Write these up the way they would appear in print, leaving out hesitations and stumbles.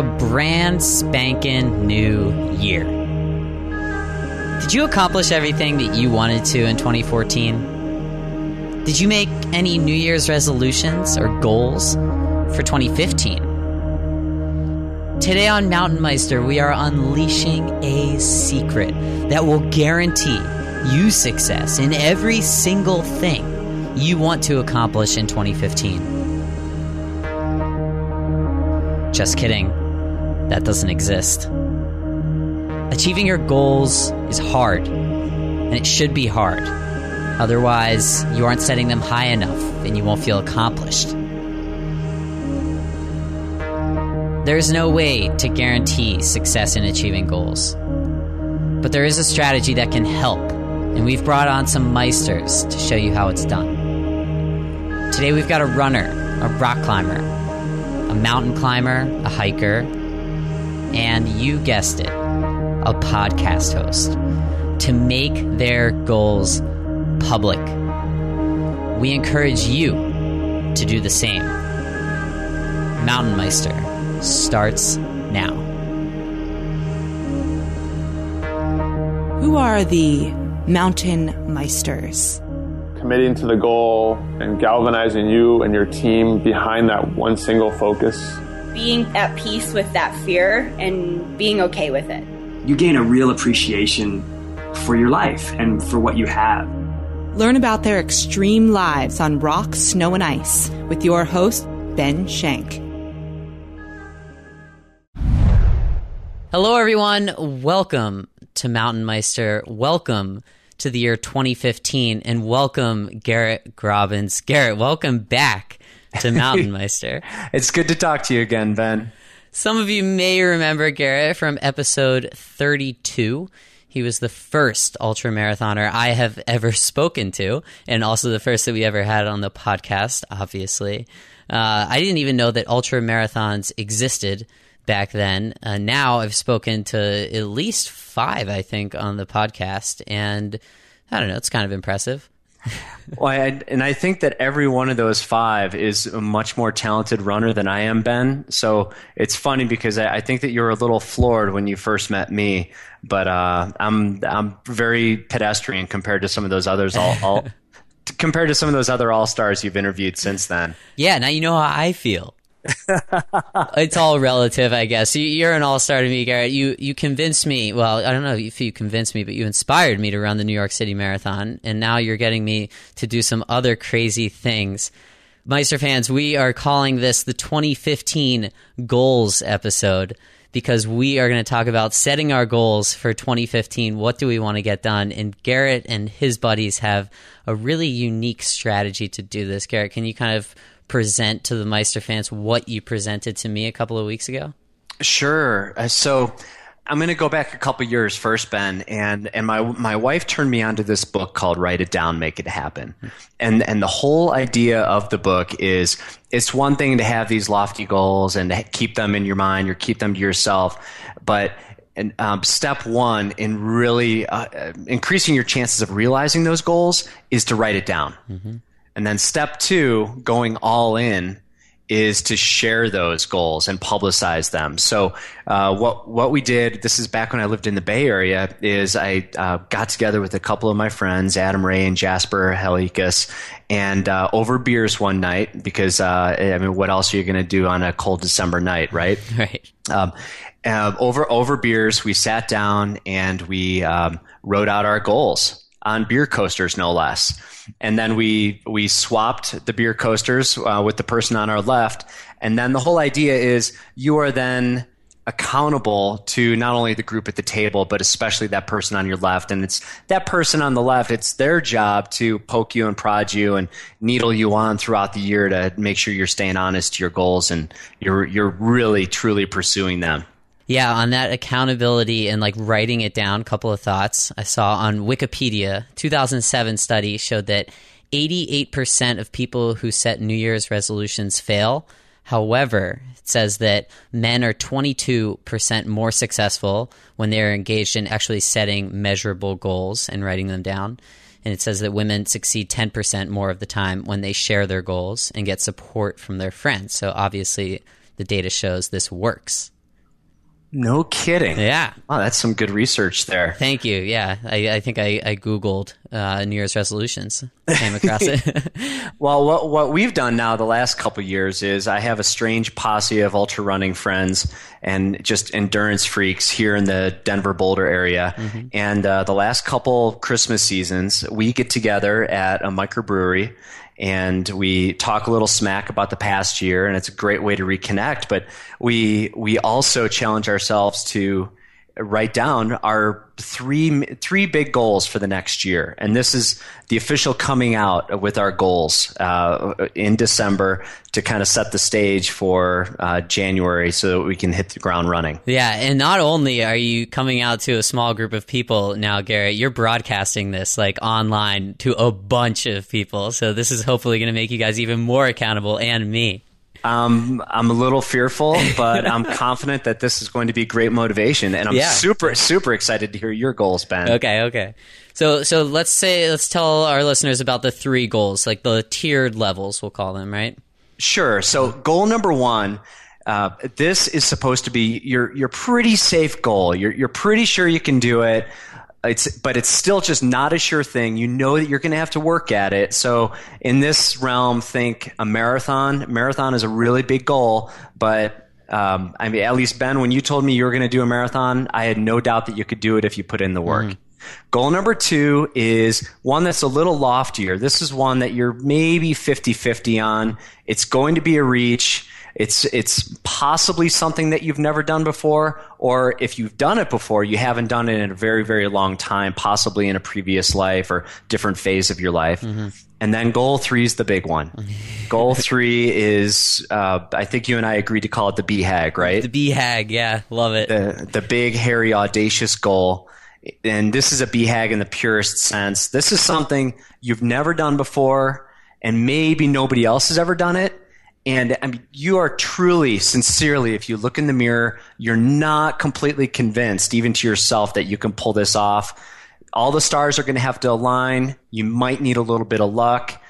a brand spanking new year. Did you accomplish everything that you wanted to in 2014? Did you make any New Year's resolutions or goals for 2015? Today on MTNmeister, we are unleashing a secret that will guarantee you success in every single thing you want to accomplish in 2015. Just kidding. That doesn't exist. Achieving your goals is hard, and it should be hard. Otherwise, you aren't setting them high enough, and you won't feel accomplished. There is no way to guarantee success in achieving goals. But there is a strategy that can help, and we've brought on some Meisters to show you how it's done. Today we've got a runner, a rock climber, a mountain climber, a hiker, and you guessed it, a podcast host, to make their goals public. We encourage you to do the same. MTNmeister starts now. Who are the MTNmeisters? Committing to the goal and galvanizing you and your team behind that one single focus. Being at peace with that fear and being okay with it. You gain a real appreciation for your life and for what you have. Learn about their extreme lives on rock, snow, and ice with your host, Ben Shank. Hello, everyone. Welcome to MTNmeister. Welcome to the year 2015, and welcome, Garett Graubins. Garett, welcome back to MTNmeister. It's good to talk to you again, Ben. Some of you may remember Garett from episode 32. He was the first ultramarathoner I have ever spoken to, and also the first that we ever had on the podcast, obviously. I didn't even know that ultramarathons existed back then. Now I've spoken to at least 5, I think, on the podcast, and I don't know, it's kind of impressive. Well, I think that every one of those 5 is a much more talented runner than I am, Ben. So it's funny because I think that you were a little floored when you first met me, but I'm very pedestrian compared to some of those others. Compared to some of those other all-stars you've interviewed since then. Yeah, now you know how I feel. It's all relative, I guess. You're an all-star to me, Garett. You convinced me. Well, I don't know if you convinced me, but you inspired me to run the New York City Marathon, and now you're getting me to do some other crazy things. Meister fans, we are calling this the 2015 Goals episode because we are going to talk about setting our goals for 2015. What do we want to get done? And Garett and his buddies have a really unique strategy to do this. Garett, can you kind of present to the Meister fans what you presented to me a couple of weeks ago? Sure. So I'm going to go back a couple years first, Ben, and my wife turned me onto this book called Write It Down, Make It Happen. And the whole idea of the book is it's one thing to have these lofty goals and to keep them in your mind or keep them to yourself, but step one in really increasing your chances of realizing those goals is to write it down. Mm-hmm. And then step 2, going all in, is to share those goals and publicize them. So what we did, this is back when I lived in the Bay Area, is I got together with a couple of my friends, Adam Ray and Jasper Helikas, and over beers one night, because what else are you going to do on a cold December night, right? Right. Over beers, we sat down and we wrote out our goals on beer coasters, no less. And then we swapped the beer coasters with the person on our left. And then the whole idea is you are then accountable to not only the group at the table, but especially that person on your left. And it's that person on the left, it's their job to poke you and prod you and needle you on throughout the year to make sure you're staying honest to your goals and you're really, truly pursuing them. Yeah, on that accountability and like writing it down, couple of thoughts I saw on Wikipedia. 2007 study showed that 88% of people who set New Year's resolutions fail. However, it says that men are 22% more successful when they're engaged in actually setting measurable goals and writing them down. And it says that women succeed 10% more of the time when they share their goals and get support from their friends. So obviously the data shows this works. No kidding. Yeah. Oh, that's some good research there. Thank you. Yeah. I think I Googled New Year's resolutions, came across it. Well, what we've done now the last couple of years is I have a strange posse of ultra running friends and just endurance freaks here in the Denver Boulder area. Mm-hmm. And the last couple Christmas seasons, we get together at a microbrewery and we talk a little smack about the past year, and it's a great way to reconnect. But we also challenge ourselves to write down our three big goals for the next year. And this is the official coming out with our goals in December to kind of set the stage for January so that we can hit the ground running. Yeah, and not only are you coming out to a small group of people now, Garett, you're broadcasting this like online to a bunch of people. So this is hopefully going to make you guys even more accountable, and me. I'm a little fearful, but I'm confident that this is going to be great motivation, and I'm super excited to hear your goals, Ben. Okay. So let's tell our listeners about the 3 goals, like the tiered levels, we'll call them, right? Sure. So goal number 1, this is supposed to be your pretty safe goal. You're pretty sure you can do it. But it's still just not a sure thing. You know that you're going to have to work at it. So in this realm, think a marathon. Marathon is a really big goal, but I mean, at least Ben, when you told me you were going to do a marathon, I had no doubt that you could do it if you put in the work. Mm-hmm. Goal number 2 is one that's a little loftier. This is one that you're maybe 50-50 on. It's going to be a reach. It's possibly something that you've never done before, or if you've done it before, you haven't done it in a very, very long time, possibly in a previous life or different phase of your life. Mm-hmm. And then goal 3 is the big one. Goal 3 is, I think you and I agreed to call it the BHAG, right? The BHAG, yeah, love it. The big, hairy, audacious goal. And this is a BHAG in the purest sense. This is something you've never done before, and maybe nobody else has ever done it. And I mean, you are truly, sincerely, if you look in the mirror, you're not completely convinced, even to yourself, that you can pull this off. All the stars are going to have to align. You might need a little bit of luck.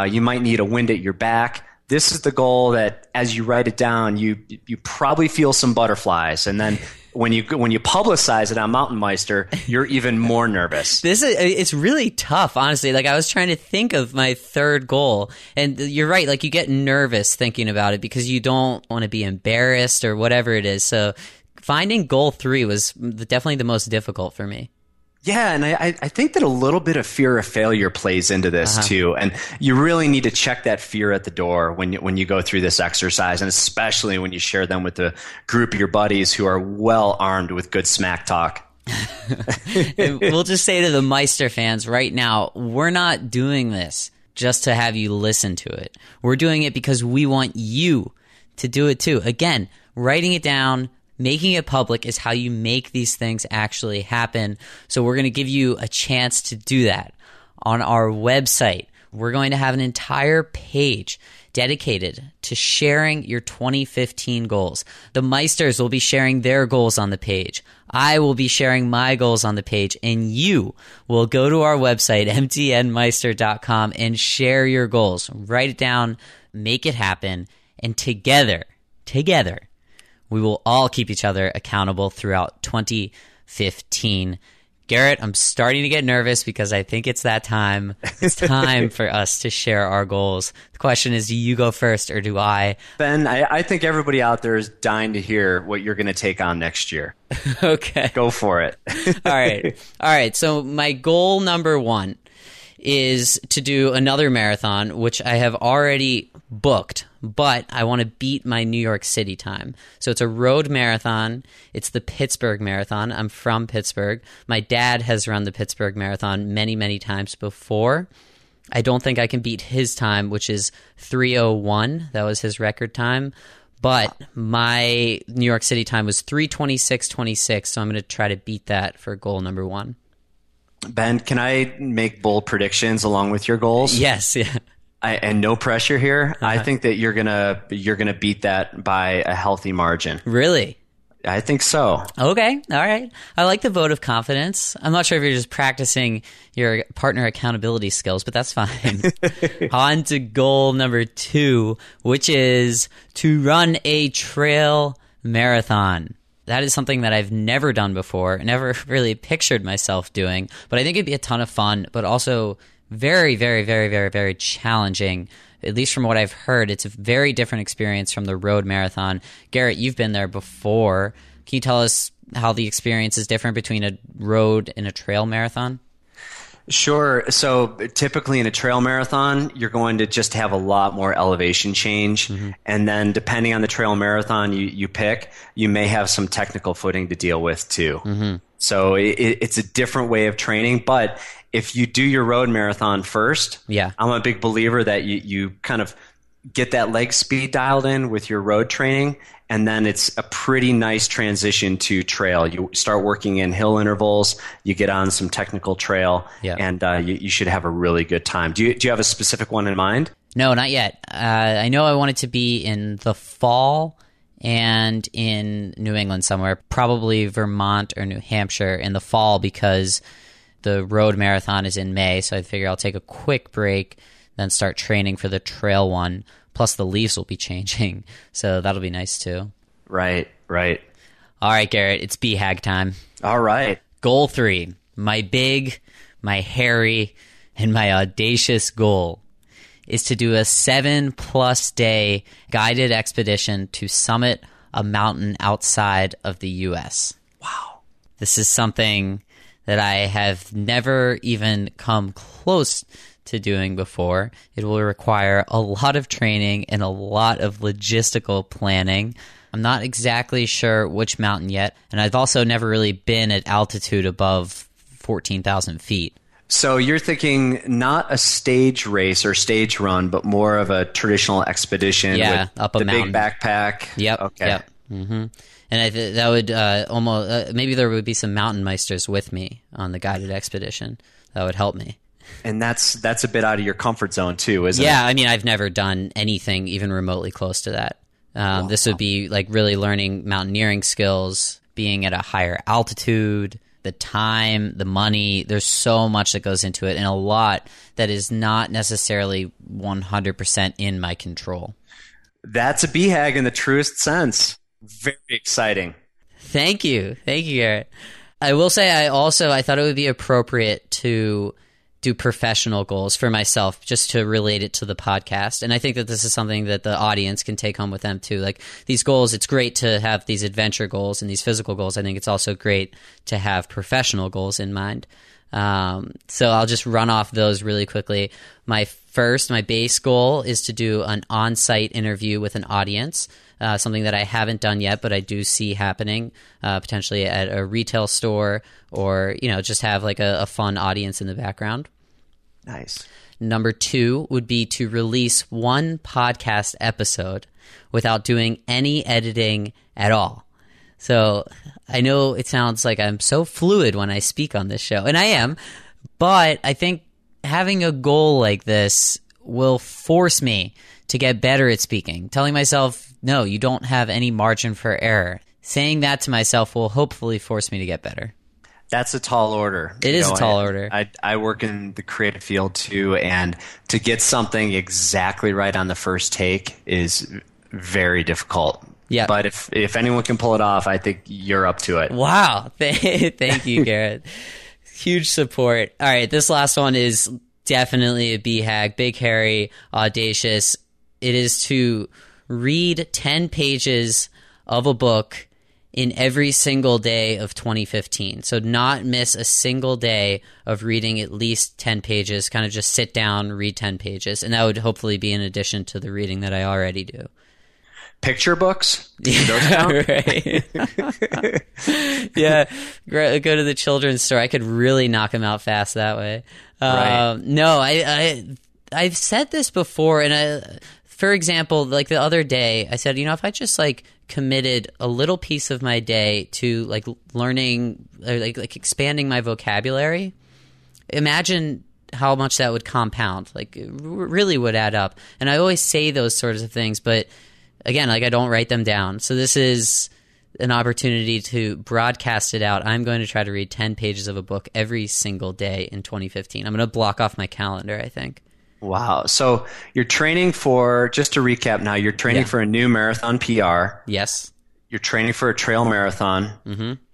You might need a wind at your back. This is the goal that, as you write it down, you probably feel some butterflies, and then when you publicize it on Mountain Meister, you're even more nervous. It's really tough, honestly. Like, I was trying to think of my 3rd goal, and you're right. Like, you get nervous thinking about it because you don't want to be embarrassed or whatever it is. So finding goal 3 was definitely the most difficult for me. Yeah, and I think that a little bit of fear of failure plays into this too, and you really need to check that fear at the door when you go through this exercise, and especially when you share them with a group of your buddies who are well armed with good smack talk. We'll just say to the Meister fans right now, we're not doing this just to have you listen to it. We're doing it because we want you to do it too. Again, writing it down, making it public is how you make these things actually happen. So we're going to give you a chance to do that. On our website, we're going to have an entire page dedicated to sharing your 2015 goals. The Meisters will be sharing their goals on the page. I will be sharing my goals on the page, and you will go to our website, MTNmeister.com, and share your goals. Write it down, make it happen, and together, we will all keep each other accountable throughout 2015. Garett, I'm starting to get nervous because I think it's that time. It's time for us to share our goals. The question is, do you go first or do I? Ben, I think everybody out there is dying to hear what you're going to take on next year. Okay. Go for it. All right. So my goal number 1 is to do another marathon, which I have already booked, but I want to beat my New York City time. So it's a road marathon. It's the Pittsburgh Marathon. I'm from Pittsburgh. My dad has run the Pittsburgh Marathon many, many times before. I don't think I can beat his time, which is 3:01. That was his record time. But my New York City time was 3:26:26, so I'm going to try to beat that for goal number 1. Ben, can I make bold predictions along with your goals? Yes, yeah. And no pressure here. I think that you're gonna beat that by a healthy margin. Really? I think so. Okay, all right. I like the vote of confidence. I'm not sure if you're just practicing your partner accountability skills, but that's fine. On to goal number 2, which is to run a trail marathon. That is something that I've never done before, never really pictured myself doing, but I think it'd be a ton of fun, but also very, very, very, very, very challenging. At least from what I've heard, it's a very different experience from the road marathon. Garett, you've been there before. Can you tell us how the experience is different between a road and a trail marathon? Sure. So typically in a trail marathon, you're going to just have a lot more elevation change. Mm-hmm. And then depending on the trail marathon you pick, you may have some technical footing to deal with too. Mm-hmm. So it's a different way of training. But if you do your road marathon first, I'm a big believer that you kind of get that leg speed dialed in with your road training. And then it's a pretty nice transition to trail. You start working in hill intervals, you get on some technical trail, and you should have a really good time. Do you have a specific one in mind? No, not yet. I know I want it to be in the fall and in New England somewhere, probably Vermont or New Hampshire in the fall, because the road marathon is in May. So I figure I'll take a quick break, then start training for the trail one. Plus, the leaves will be changing, so that'll be nice too. Right. All right, Garett, it's BHAG time. All right. Goal 3, my big, my hairy, and my audacious goal is to do a 7+ day guided expedition to summit a mountain outside of the U.S. Wow. This is something that I have never even come close to doing before. It will require a lot of training and a lot of logistical planning. I'm not exactly sure which mountain yet, and I've also never really been at altitude above 14,000 feet. So you're thinking not a stage race or stage run, but more of a traditional expedition with up a the mountain. Big backpack. Yep. Okay. Yep. Mm-hmm. And that would almost maybe there would be some mountain meisters with me on the guided expedition. That would help me. And that's a bit out of your comfort zone too, isn't it? Yeah, I mean, I've never done anything even remotely close to that. This would be like really learning mountaineering skills, being at a higher altitude, the time, the money. There's so much that goes into it, and a lot that is not necessarily 100% in my control. That's a BHAG in the truest sense. Very exciting. Thank you, Garett. I will say I thought it would be appropriate to do professional goals for myself, just to relate it to the podcast. And I think that this is something that the audience can take home with them too. Like these goals, it's great to have these adventure goals and these physical goals. I think it's also great to have professional goals in mind. So I'll just run off those really quickly. My base goal is to do an on-site interview with an audience, something that I haven't done yet, but I do see happening, potentially at a retail store, or, just have like a fun audience in the background. Nice. Number 2 would be to release one podcast episode without doing any editing at all. So I know it sounds like I'm so fluid when I speak on this show, and I am, but I think having a goal like this will force me to get better at speaking. Telling myself, no, you don't have any margin for error. Saying that to myself will hopefully force me to get better. That's a tall order. It is a tall order. I work in the creative field too, and to get something exactly right on the first take is very difficult. Yeah. But if anyone can pull it off, I think you're up to it. Wow. Thank you, Garett. Huge support. All right, this last one is definitely a BHAG, big, hairy, audacious. It is to read 10 pages of a book in every single day of 2015. So not miss a single day of reading at least 10 pages, kind of just sit down, read 10 pages. And that would hopefully be in addition to the reading that I already do. Picture books? Do those count? Right. Yeah, go to the children's store. I could really knock them out fast that way. Right. No, I've said this before, and for example, like the other day, I said, if I just like committed a little piece of my day to like learning, or like expanding my vocabulary, imagine how much that would compound. Like it really would add up. And I always say those sorts of things, but again, like I don't write them down. So this is an opportunity to broadcast it out. I'm going to try to read 10 pages of a book every single day in 2015. I'm going to block off my calendar, I think. Wow. So you're training for, just to recap now, you're training for a new marathon PR. Yes. you're training for a trail marathon,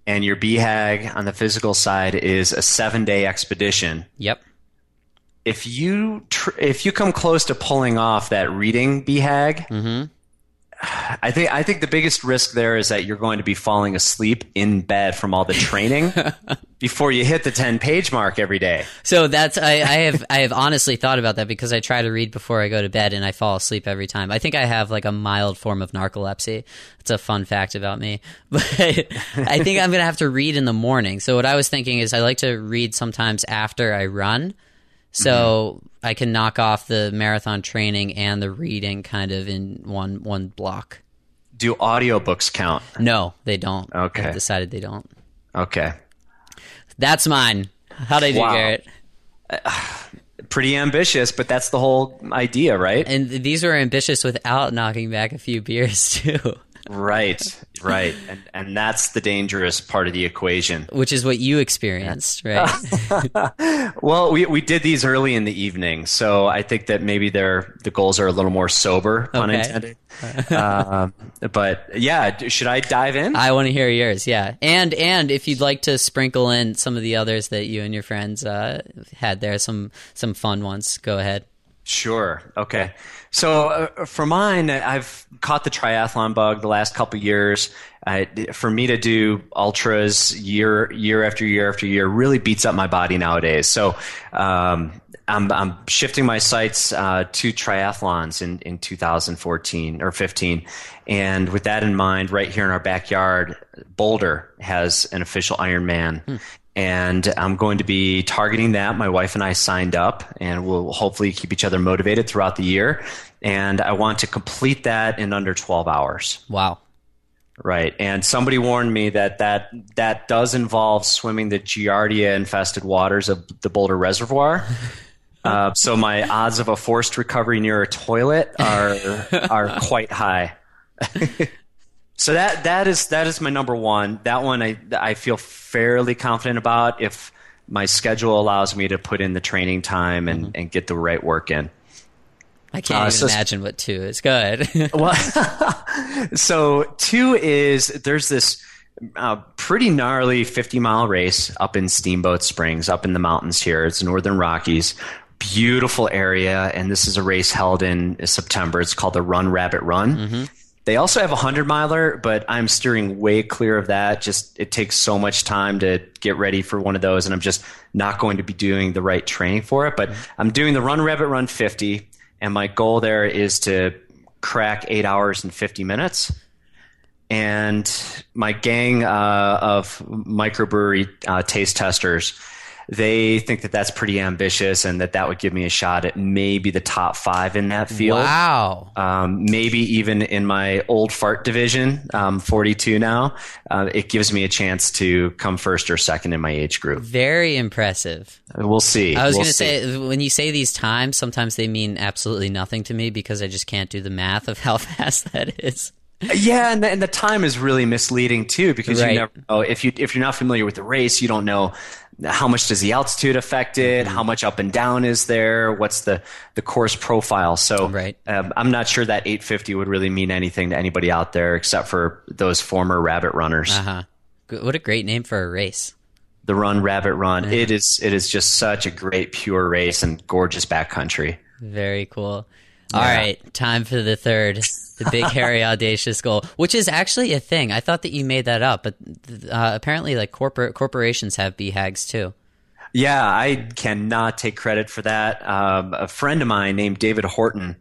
and your BHAG on the physical side is a 7-day expedition. Yep. If you come close to pulling off that reading BHAG, I think the biggest risk there is that you're going to be falling asleep in bed from all the training before you hit the 10-page mark every day. So that's I have honestly thought about that, because I try to read before I go to bed and I fall asleep every time. I think I have like a mild form of narcolepsy. It's a fun fact about me. But I think I'm going to have to read in the morning. So what I was thinking is I like to read sometimes after I run. So I can knock off the marathon training and the reading kind of in one block. Do audiobooks count? No, they don't. Okay. I've decided they don't. Okay. That's mine. How'd I do, Garett? Pretty ambitious, but that's the whole idea, right? And these were ambitious without knocking back a few beers, too. Right. And that's the dangerous part of the equation. Which is what you experienced, right? Well, we did these early in the evening, so I think that maybe the goals are a little more sober, pun intended. But yeah, should I dive in? I want to hear yours, yeah. And if you'd like to sprinkle in some of the others that you and your friends had there, some fun ones, go ahead. Sure. Okay. So for mine, I've caught the triathlon bug the last couple of years. For me to do ultras year after year after year really beats up my body nowadays. So I'm shifting my sights to triathlons in 2014 or 15. And with that in mind, right here in our backyard, Boulder has an official Ironman. And I'm going to be targeting that. My wife and I signed up, and we'll hopefully keep each other motivated throughout the year. And I want to complete that in under 12 hours. Wow. Right. And somebody warned me that does involve swimming the Giardia-infested waters of the Boulder Reservoir. So my odds of a forced recovery near a toilet are quite high. So that is my number one. That one I feel fairly confident about if my schedule allows me to put in the training time and get the right work in. I can't even imagine what 2 is. Go ahead. Well, so 2 is there's this pretty gnarly 50-mile race up in Steamboat Springs, up in the mountains here. It's Northern Rockies. Beautiful area, and this is a race held in September. It's called the Run Rabbit Run. They also have a 100-miler, but I'm steering way clear of that. Just it takes so much time to get ready for one of those, and I'm just not going to be doing the right training for it. But I'm doing the Run Rabbit Run 50, and my goal there is to crack 8 hours and 50 minutes. And my gang of microbrewery taste testers, they think that that's pretty ambitious and that would give me a shot at maybe the top 5 in that field. Wow. Maybe even in my old fart division, 42 now, it gives me a chance to come first or second in my age group. Very impressive. We'll see. I was going to say, when you say these times, sometimes they mean absolutely nothing to me because I just can't do the math of how fast that is. Yeah, and the time is really misleading too, because you never know if you're not familiar with the race, you don't know how much does the altitude affect it, how much up and down is there, what's the course profile. So I'm not sure that 850 would really mean anything to anybody out there except for those former rabbit runners. What a great name for a race. The Run Rabbit Run. Yeah. It is just such a great pure race and gorgeous backcountry. Very cool. All right, time for the third, the big, hairy, audacious goal, which is actually a thing. I thought that you made that up, but apparently, like corporations have BHAGs too. Yeah, I cannot take credit for that. A friend of mine named David Horton,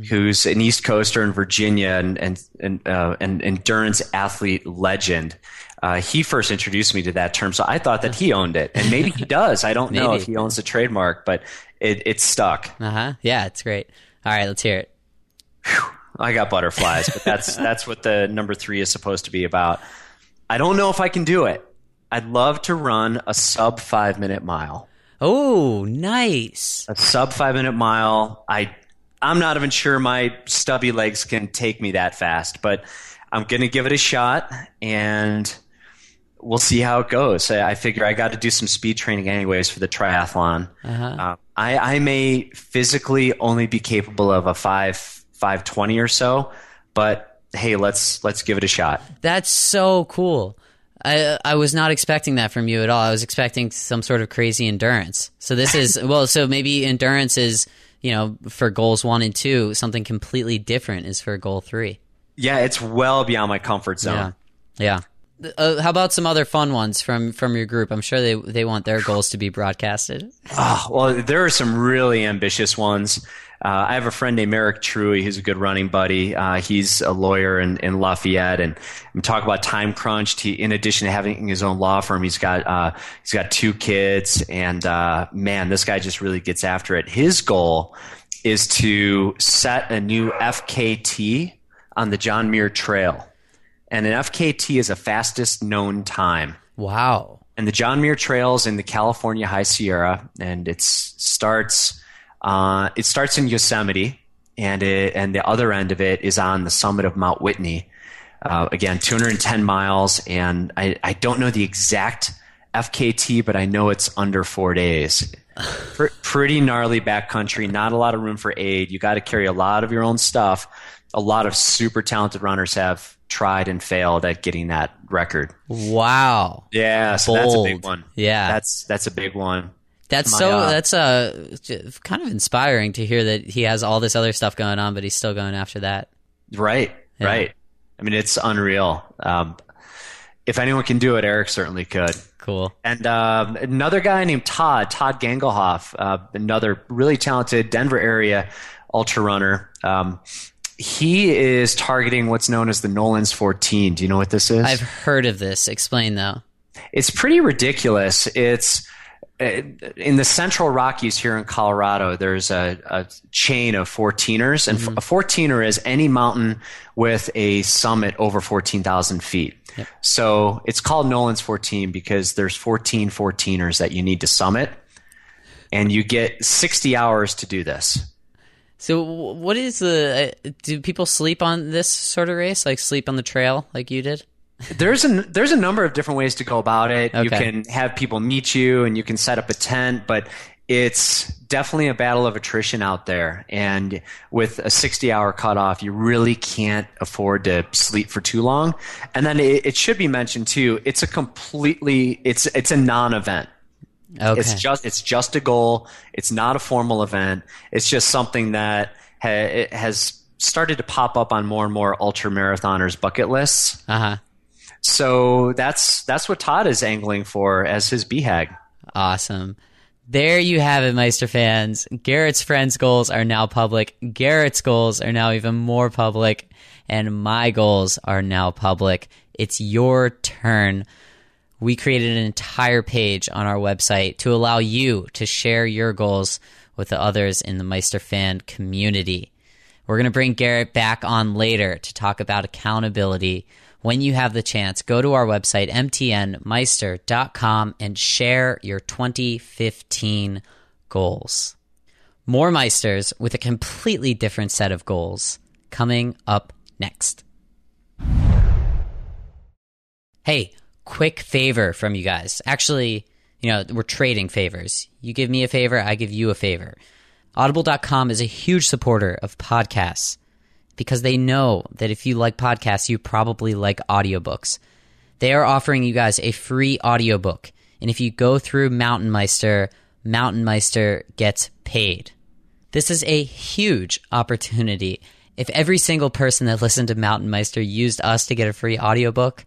who's an East Coaster in Virginia and an endurance athlete legend. He first introduced me to that term, so I thought that he owned it, and maybe he does. I don't know if he owns the trademark, but it's stuck. Yeah, it's great. All right, let's hear it. Whew, I got butterflies, but that's what the number 3 is supposed to be about. I don't know if I can do it. I'd love to run a sub 5-minute mile. Oh, nice. A sub 5-minute mile. I'm not even sure my stubby legs can take me that fast, but I'm going to give it a shot, and we'll see how it goes. I figure I got to do some speed training anyways for the triathlon. I may physically only be capable of a 5:20 or so, but hey, let's give it a shot. That's so cool. I was not expecting that from you at all. I was expecting some sort of crazy endurance. So this is, well, so maybe endurance is, for goals 1 and 2, something completely different is for goal 3. Yeah, it's well beyond my comfort zone. Yeah. How about some other fun ones from your group? I'm sure they want their goals to be broadcasted. Oh, well, there are some really ambitious ones. I have a friend named Eric Truey who's a good running buddy. He's a lawyer in Lafayette, and we talk about time crunched. In addition to having his own law firm, he's got 2 kids, and man, this guy just really gets after it. His goal is to set a new FKT on the John Muir Trail, and an FKT is the fastest known time. Wow! And the John Muir Trail is in the California High Sierra, and it starts in Yosemite, and the other end of it is on the summit of Mount Whitney. Again, 210 miles, and I don't know the exact FKT, but I know it's under 4 days. Pretty gnarly backcountry, not a lot of room for aid. You got to carry a lot of your own stuff. A lot of super talented runners have tried and failed at getting that record. Wow. Yeah, so that's a big one. Yeah. That's a big one. That's kind of inspiring to hear that he has all this other stuff going on, but he's still going after that. Right. I mean, it's unreal. If anyone can do it, Eric certainly could. Cool. And another guy named Todd Gangelhoff, another really talented Denver area ultra runner. He is targeting what's known as the Nolan's 14. Do you know what this is? I've heard of this. Explain, though. It's pretty ridiculous. It's in the Central Rockies here in Colorado. There's a chain of 14ers, and a 14er is any mountain with a summit over 14,000 feet. Yep. So it's called Nolan's 14 because there's 14 14ers that you need to summit, and you get 60 hours to do this. So what is do people sleep on this sort of race, like sleep on the trail like you did? There's a number of different ways to go about it. Okay. You can have people meet you, and you can set up a tent, but it's definitely a battle of attrition out there. And with a 60-hour cutoff, you really can't afford to sleep for too long. And then it should be mentioned too, it's a non-event. Okay. It's just a goal. It's not a formal event. It's just something that has started to pop up on more and more ultra marathoners' bucket lists. Uh-huh. So that's what Todd is angling for as his BHAG. Awesome. There you have it, Meister fans. Garett's friends' goals are now public. Garett's goals are now even more public. And my goals are now public. It's your turn. We created an entire page on our website to allow you to share your goals with the others in the Meister fan community. We're going to bring Garett back on later to talk about accountability. When you have the chance, go to our website, MTNmeister.com, and share your 2015 goals. More Meisters with a completely different set of goals coming up next. Hey, quick favor from you guys. Actually, we're trading favors. You give me a favor, I give you a favor. Audible.com is a huge supporter of podcasts because they know that if you like podcasts, you probably like audiobooks. They are offering you guys a free audiobook. And if you go through Mountain Meister gets paid. This is a huge opportunity. If every single person that listened to Mountain Meister used us to get a free audiobook,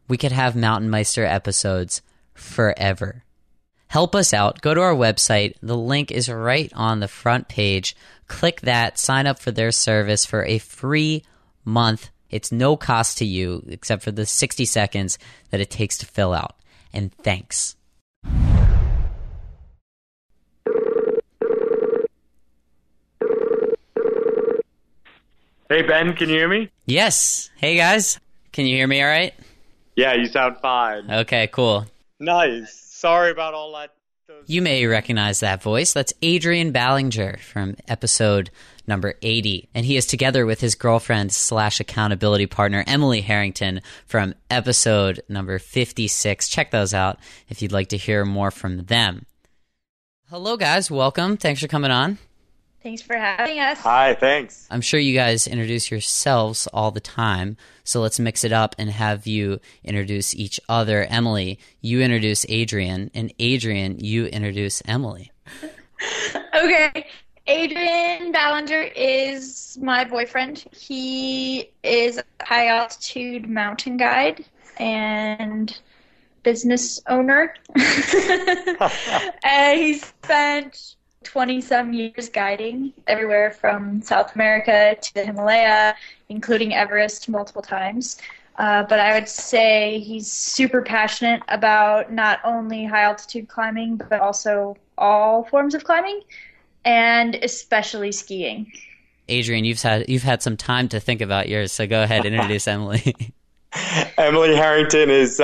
we could have Mountain Meister episodes forever. Help us out. Go to our website. The link is right on the front page. Click that. Sign up for their service for a free month. It's no cost to you except for the 60 seconds that it takes to fill out. And thanks. Hey, Ben, can you hear me? Yes. Hey, guys. Can you hear me all right? Yeah, you sound fine. Okay, cool. Nice. Sorry about all that. You may recognize that voice. That's Adrian Ballinger from episode number 80. And he is together with his girlfriend / accountability partner, Emily Harrington, from episode number 56. Check those out if you'd like to hear more from them. Hello, guys. Welcome. Thanks for coming on. Thanks for having us. Hi, thanks. I'm sure you guys introduce yourselves all the time, so let's mix it up and have you introduce each other. Emily, you introduce Adrian, and Adrian, you introduce Emily. Okay. Adrian Ballinger is my boyfriend. He is a high-altitude mountain guide and business owner. And he spent 20-some years guiding everywhere from South America to the Himalaya, including Everest multiple times. But I would say he's super passionate about not only high-altitude climbing, but also all forms of climbing, and especially skiing. Adrian, you've had some time to think about yours, so go ahead and introduce Emily. Emily Harrington is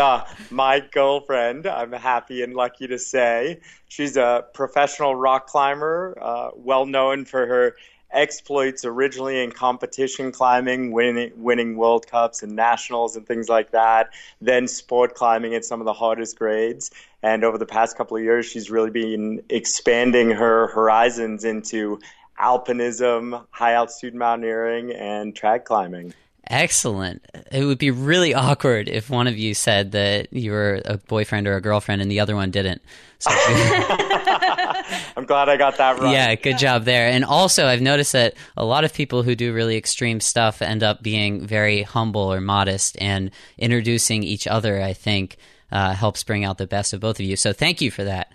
my girlfriend, I'm happy and lucky to say. She's a professional rock climber, well known for her exploits originally in competition climbing, winning World Cups and nationals and things like that, then sport climbing at some of the hardest grades. And over the past couple of years, she's really been expanding her horizons into alpinism, high-altitude mountaineering, and trad climbing. Excellent. It would be really awkward if one of you said that you were a boyfriend or a girlfriend and the other one didn't. So I'm glad I got that right. Yeah, good job there. And also, I've noticed that a lot of people who do really extreme stuff end up being very humble or modest, and introducing each other, I think, helps bring out the best of both of you. So thank you for that.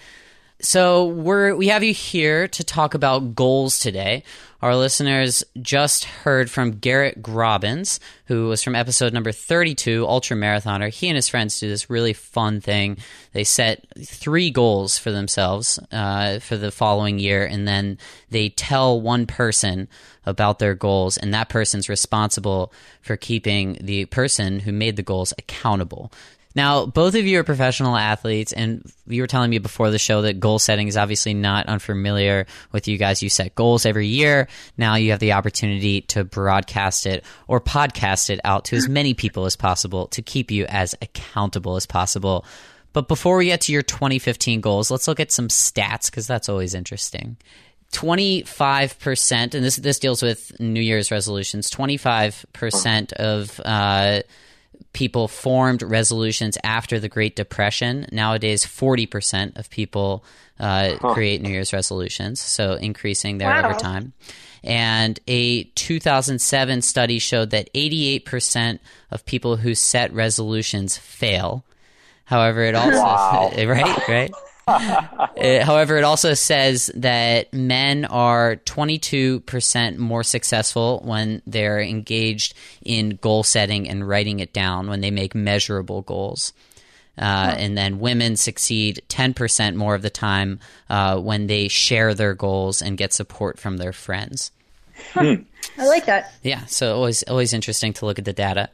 So we have you here to talk about goals today. Our listeners just heard from Garett Graubins, who was from episode number 32, Ultra Marathoner. He and his friends do this really fun thing. They set 3 goals for themselves for the following year, and then they tell one person about their goals, and that person's responsible for keeping the person who made the goals accountable. Now, both of you are professional athletes, and you were telling me before the show that goal setting is obviously not unfamiliar with you guys. You set goals every year. Now you have the opportunity to broadcast it or podcast it out to as many people as possible to keep you as accountable as possible. But before we get to your 2015 goals, let's look at some stats, because that's always interesting. 25%, and this deals with New Year's resolutions, 25% of people formed resolutions after the Great Depression. Nowadays, 40% of people create New Year's resolutions, so increasing there over time. And a 2007 study showed that 88% of people who set resolutions fail. However, it also right. However, it also says that men are 22% more successful when they're engaged in goal setting and writing it down, when they make measurable goals. And then women succeed 10% more of the time when they share their goals and get support from their friends. I like that. Yeah, so always interesting to look at the data.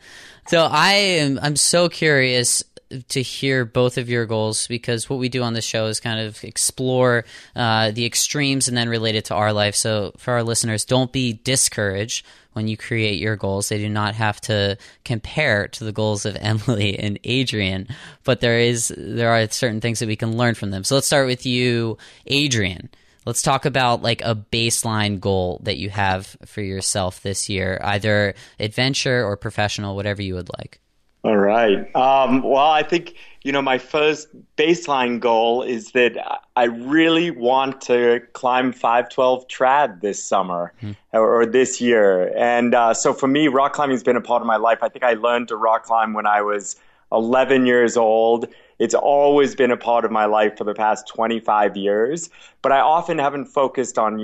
So I'm so curious to hear both of your goals, because what we do on this show is kind of explore the extremes and then relate it to our life. So for our listeners, don't be discouraged when you create your goals. They do not have to compare to the goals of Emily and Adrian, but there are certain things that we can learn from them. So let's start with you, Adrian. Let's talk about like a baseline goal that you have for yourself this year, either adventure or professional, whatever you would like. All right. Well, I think, my first baseline goal is that I really want to climb 512 trad this summer or this year. And so for me, rock climbing has been a part of my life. I think I learned to rock climb when I was 11 years old. It's always been a part of my life for the past 25 years. But I often haven't focused on,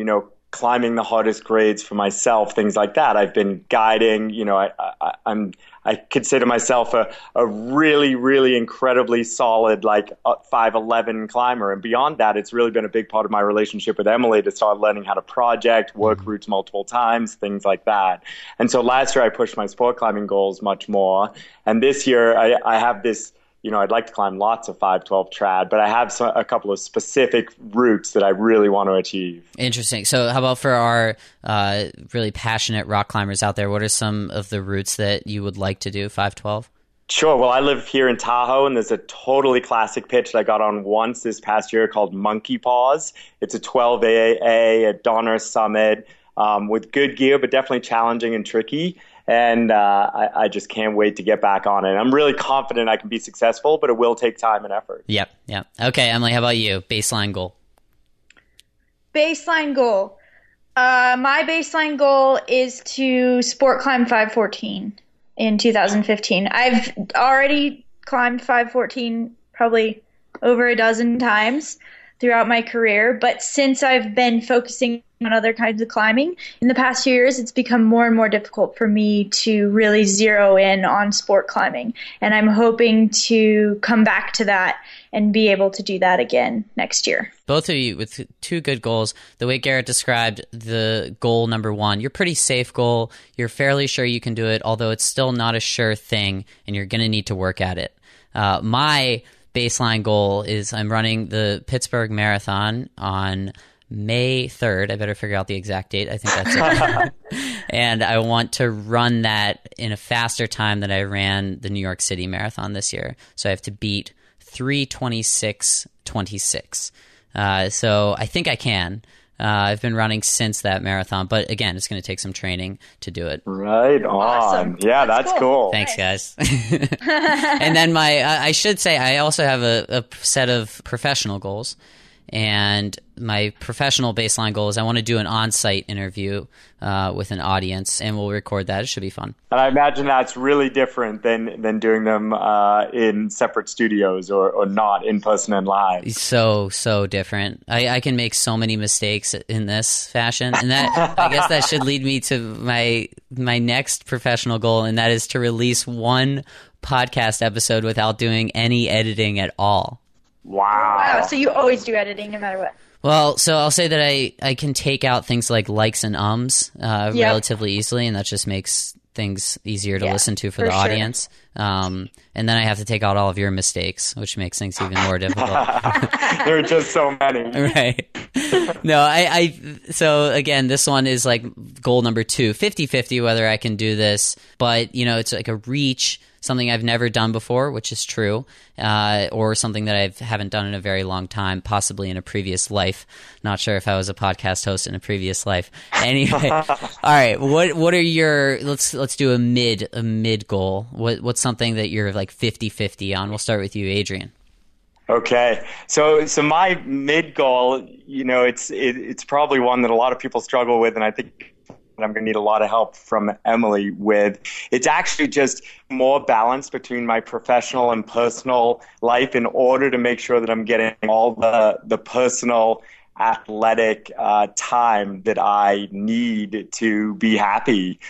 climbing the hardest grades for myself, things like that. I've been guiding, I consider myself a really, really incredibly solid, 5'11" climber. And beyond that, it's really been a big part of my relationship with Emily to start learning how to project, work routes multiple times, things like that. And so last year I pushed my sport climbing goals much more. And this year I have this, I'd like to climb lots of 512 trad, but I have a couple of specific routes that I really want to achieve. Interesting. So how about for our really passionate rock climbers out there, what are some of the routes that you would like to do, 512? Sure. Well, I live here in Tahoe, and there's a totally classic pitch that I got on once this past year called Monkey Paws. It's a 12AA at Donner Summit with good gear, but definitely challenging and tricky. And I just can't wait to get back on it. I'm really confident I can be successful, but it will take time and effort. Yep. Okay, Emily, how about you? Baseline goal. Baseline goal. My baseline goal is to sport climb 514 in 2015. I've already climbed 514 probably over a dozen times throughout my career, but since I've been focusing on other kinds of climbing in the past few years, it's become more and more difficult for me to really zero in on sport climbing. And I'm hoping to come back to that and be able to do that again next year. Both of you with two good goals. The way Garett described the goal number one, you're pretty safe goal. You're fairly sure you can do it, although it's still not a sure thing, and you're going to need to work at it. My baseline goal is I'm running the Pittsburgh Marathon on May 3rd. I better figure out the exact date. I think that's it. And I want to run that in a faster time than I ran the New York City Marathon this year. So I have to beat 3:26:26. So I think I can. I've been running since that marathon, but again, it's going to take some training to do it. Right on. Awesome. Yeah, that's cool. Thanks, guys. And then I should say, I also have a set of professional goals. And my professional baseline goal is I want to do an on-site interview with an audience, and we'll record that. It should be fun. And I imagine that's really different than doing them in separate studios or not in person and live. So different. I can make so many mistakes in this fashion, and that I guess that should lead me to my next professional goal, and that is to release one podcast episode without doing any editing at all. Wow. So you always do editing no matter what. Well, so I'll say that I can take out things like likes and ums relatively easily, and that just makes things easier to listen to for the audience. And then I have to take out all of your mistakes, which makes things even more difficult. There are just so many. Right. No, so again, this one is like goal number 2, 50-50 whether I can do this, but it's like a reach, something I've never done before, which is true, or something that I haven't done in a very long time, possibly in a previous life. Not sure if I was a podcast host in a previous life. Anyway, all right. What are your? Let's do a mid goal. What's something that you're like 50-50 on? We'll start with you, Adrian. Okay, so my mid goal, it's probably one that a lot of people struggle with, and I think I'm going to need a lot of help from Emily with. It's actually just more balance between my professional and personal life in order to make sure that I'm getting all the personal athletic time that I need to be happy.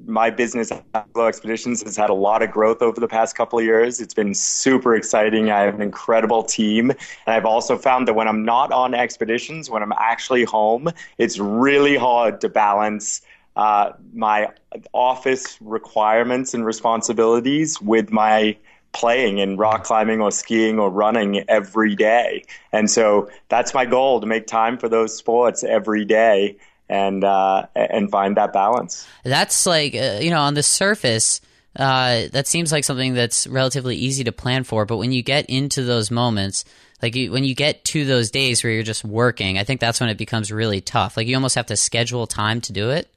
My business, Glow Expeditions, has had a lot of growth over the past couple of years. It's been super exciting. I have an incredible team. And I've also found that when I'm not on expeditions, when I'm actually home, it's really hard to balance my office requirements and responsibilities with my playing in rock climbing or skiing or running every day. And so that's my goal, to make time for those sports every day. And find that balance. That's like, on the surface, that seems like something that's relatively easy to plan for. But when you get into those moments, like when you get to those days where you're just working, I think that's when it becomes really tough. Like you almost have to schedule time to do it.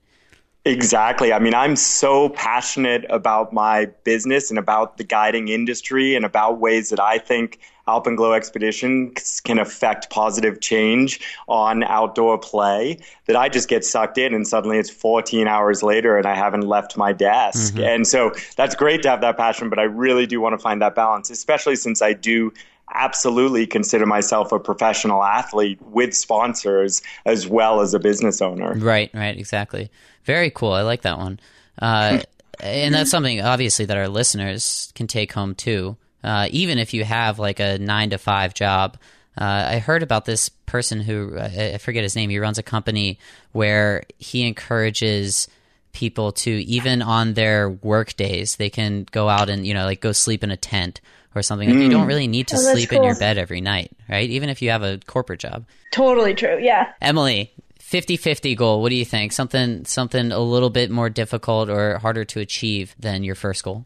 Exactly. I mean, I'm so passionate about my business and about the guiding industry and about ways that I think Alpenglow Expeditions can affect positive change on outdoor play that I just get sucked in, and suddenly it's 14 hours later and I haven't left my desk. Mm-hmm. And so that's great to have that passion, but I really do want to find that balance, especially since I do absolutely consider myself a professional athlete with sponsors as well as a business owner. Right, exactly. Very cool. I like that one. And that's something, obviously, that our listeners can take home, too. Even if you have, like, a 9-to-5 job. I heard about this person who, I forget his name, he runs a company where he encourages people to, even on their work days, they can go out and, like, go sleep in a tent or something. Like, you don't really need to sleep in your bed every night, right? Even if you have a corporate job. Totally true, yeah. Emily, 50-50 goal, what do you think? Something a little bit more difficult or harder to achieve than your first goal?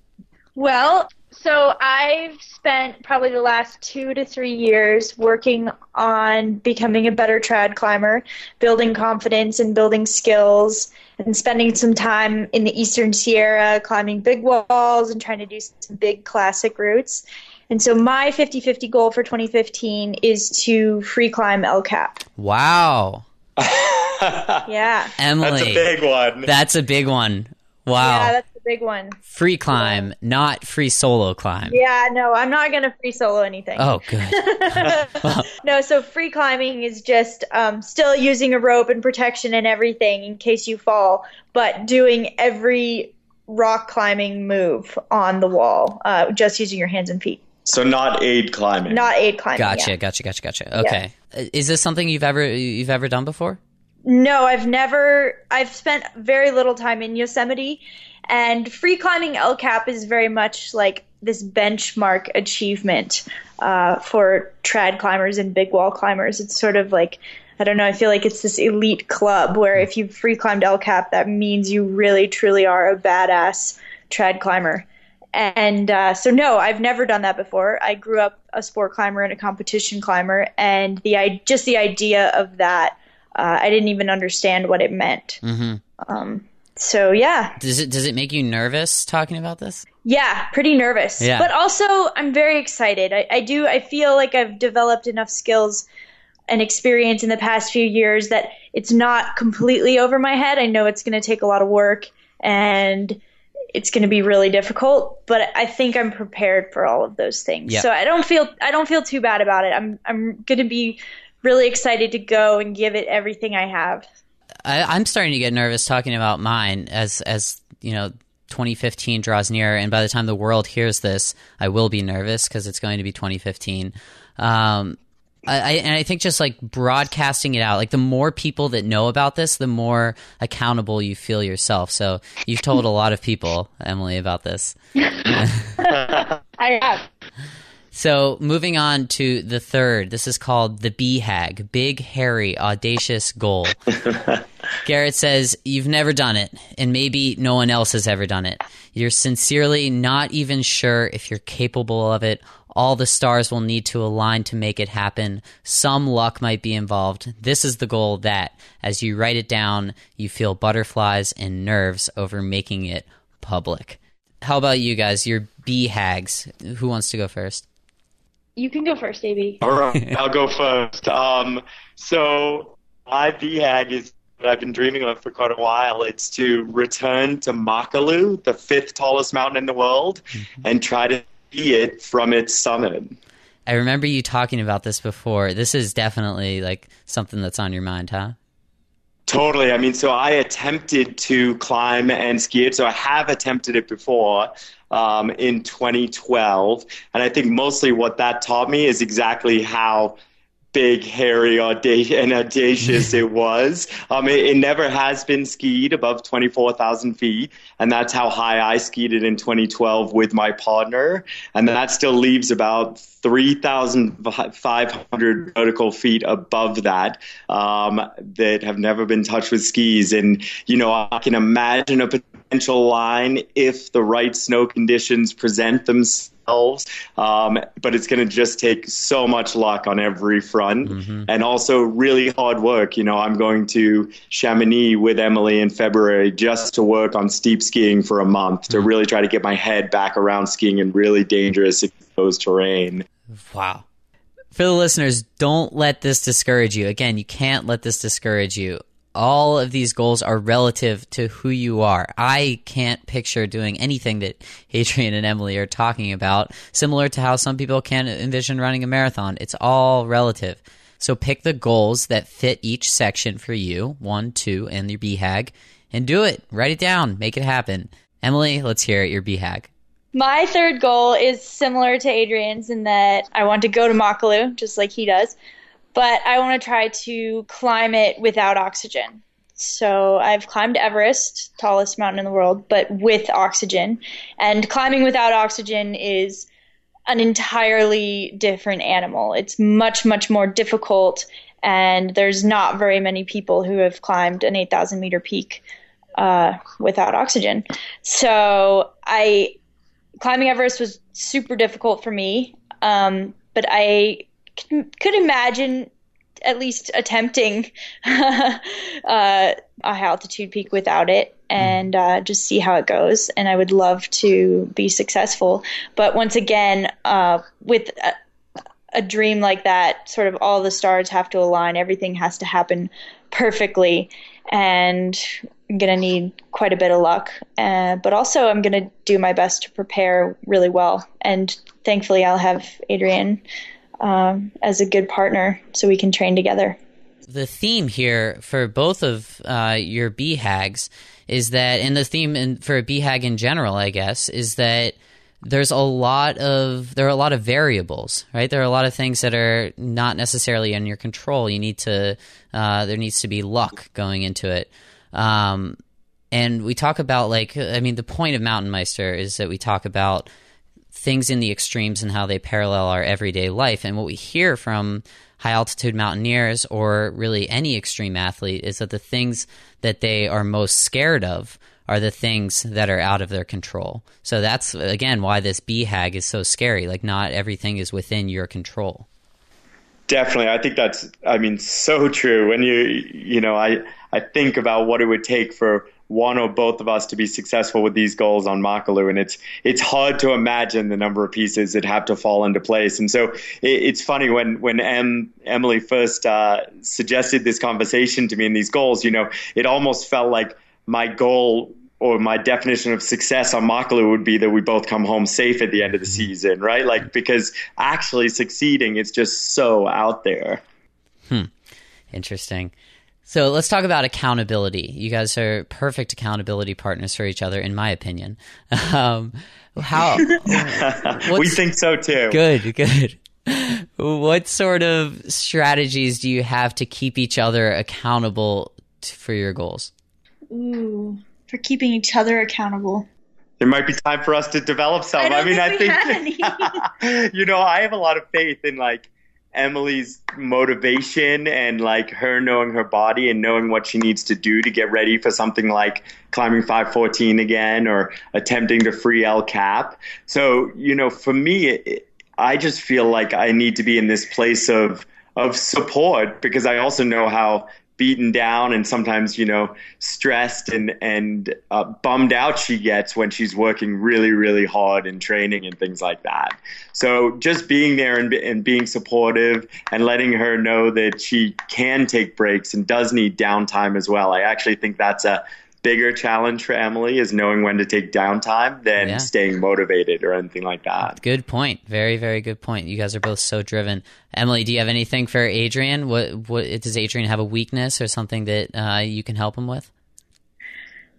Well, so I've spent probably the last 2 to 3 years working on becoming a better trad climber, building confidence and building skills, and spending some time in the Eastern Sierra climbing big walls and trying to do some big classic routes. And so my 50-50 goal for 2015 is to free climb El Cap. Wow. Yeah. Emily. That's a big one. That's a big one. Wow. Yeah, that's the big one. Free climb, not free solo climb. Yeah, no, I'm not going to free solo anything. Oh, good. No, so free climbing is just still using a rope and protection and everything in case you fall, but doing every rock climbing move on the wall, just using your hands and feet. So not aid climbing. Not aid climbing. Gotcha, yeah. gotcha. Okay. Yeah. Is this something you've ever done before? No, I've spent very little time in Yosemite, and free climbing El Cap is very much like this benchmark achievement for trad climbers and big wall climbers. It's sort of like, I don't know, I feel like it's this elite club where if you've free climbed El Cap, that means you really, truly are a badass trad climber. And so no, I've never done that before. I grew up a sport climber and a competition climber, and the idea of that, I didn't even understand what it meant. Mm-hmm. So yeah. Does it make you nervous talking about this? Yeah, pretty nervous. Yeah. But also I'm very excited. I feel like I've developed enough skills and experience in the past few years that it's not completely over my head. I know it's going to take a lot of work and it's going to be really difficult, but I think I'm prepared for all of those things. Yep. So I don't feel too bad about it. I'm going to be really excited to go and give it everything I have. I'm starting to get nervous talking about mine as 2015 draws near, and by the time the world hears this, I will be nervous because it's going to be 2015. I think just like broadcasting it out, like the more people that know about this, the more accountable you feel yourself. So you've told a lot of people, Emily, about this. I have. So moving on to the third, this is called the BHAG, Big, Hairy, Audacious Goal. Garett says, you've never done it, and maybe no one else has ever done it. You're sincerely not even sure if you're capable of it. All the stars will need to align to make it happen. Some luck might be involved. This is the goal that, as you write it down, you feel butterflies and nerves over making it public. How about you guys, your BHAGs? Who wants to go first? You can go first, AB. All right, I'll go first. So my BHAG is what I've been dreaming of for quite a while. It's to return to Makalu, the 5th tallest mountain in the world, and try to see it from its summit. I remember you talking about this before. This is definitely like something that's on your mind, huh? Totally. I mean, so I attempted to climb and ski it. So I have attempted it before in 2012. And I think mostly what that taught me is exactly how big, hairy, and audacious it was. It never has been skied above 24,000 feet, and that's how high I skied it in 2012 with my partner, and that still leaves about 3,500 vertical feet above that that have never been touched with skis. And, I can imagine a potential line if the right snow conditions present themselves. But it's going to just take so much luck on every front, and also really hard work. I'm going to Chamonix with Emily in February just to work on steep skiing for a month to really try to get my head back around skiing in really dangerous exposed terrain. Wow. For the listeners, don't let this discourage you. Again, you can't let this discourage you. All of these goals are relative to who you are. I can't picture doing anything that Adrian and Emily are talking about, similar to how some people can't envision running a marathon. It's all relative. So pick the goals that fit each section for you, 1, 2, and your BHAG, and do it. Write it down. Make it happen. Emily, let's hear it, your BHAG. My third goal is similar to Adrian's in that I want to go to Makalu, just like he does. But I want to try to climb it without oxygen. So I've climbed Everest, tallest mountain in the world, but with oxygen. And climbing without oxygen is an entirely different animal. It's much, much more difficult, and there's not very many people who have climbed an 8,000 meter peak without oxygen. So I climbing Everest was super difficult for me, but I could imagine at least attempting a high altitude peak without it, and just see how it goes. And I would love to be successful. But once again, with a dream like that, sort of all the stars have to align. Everything has to happen perfectly. And I'm going to need quite a bit of luck. But also I'm going to do my best to prepare really well. And thankfully I'll have Adrian as a good partner so we can train together. The theme here for both of your BHAGs is that, and the theme for a BHAG in general, I guess, is that there are a lot of variables, right? There are a lot of things that are not necessarily in your control. You need to there needs to be luck going into it. And we talk about, the point of MTNmeister is that we talk about things in the extremes and how they parallel our everyday life. And what we hear from high altitude mountaineers, or really any extreme athlete, is that the things that they are most scared of are the things that are out of their control. So that's, again, why this BHAG is so scary. Like, not everything is within your control. Definitely. I think that's, so true. When I think about what it would take for one or both of us to be successful with these goals on Makalu, and it's hard to imagine the number of pieces that have to fall into place. And so it's funny when Emily first suggested this conversation to me and these goals, it almost felt like my goal or my definition of success on Makalu would be that we both come home safe at the end of the season, right? Like, because actually succeeding is just so out there. Interesting. So let's talk about accountability. You guys are perfect accountability partners for each other, in my opinion. We think so too. Good. What sort of strategies do you have to keep each other accountable for your goals? Ooh, for keeping each other accountable. There might be time for us to develop some. I think I have a lot of faith in Emily's motivation and her knowing her body and knowing what she needs to do to get ready for something like climbing 514 again or attempting to free El Cap. So, for me, I just feel like I need to be in this place of support, because I also know how beaten down and sometimes, stressed and bummed out she gets when she's working really, really hard in training and things like that. So just being there and being supportive and letting her know that she can take breaks and does need downtime as well. I actually think that's a bigger challenge for Emily, is knowing when to take downtime than staying motivated or anything like that. Good point. Very, very good point. You guys are both so driven. Emily, do you have anything for Adrian? What does Adrian have a weakness or something that you can help him with?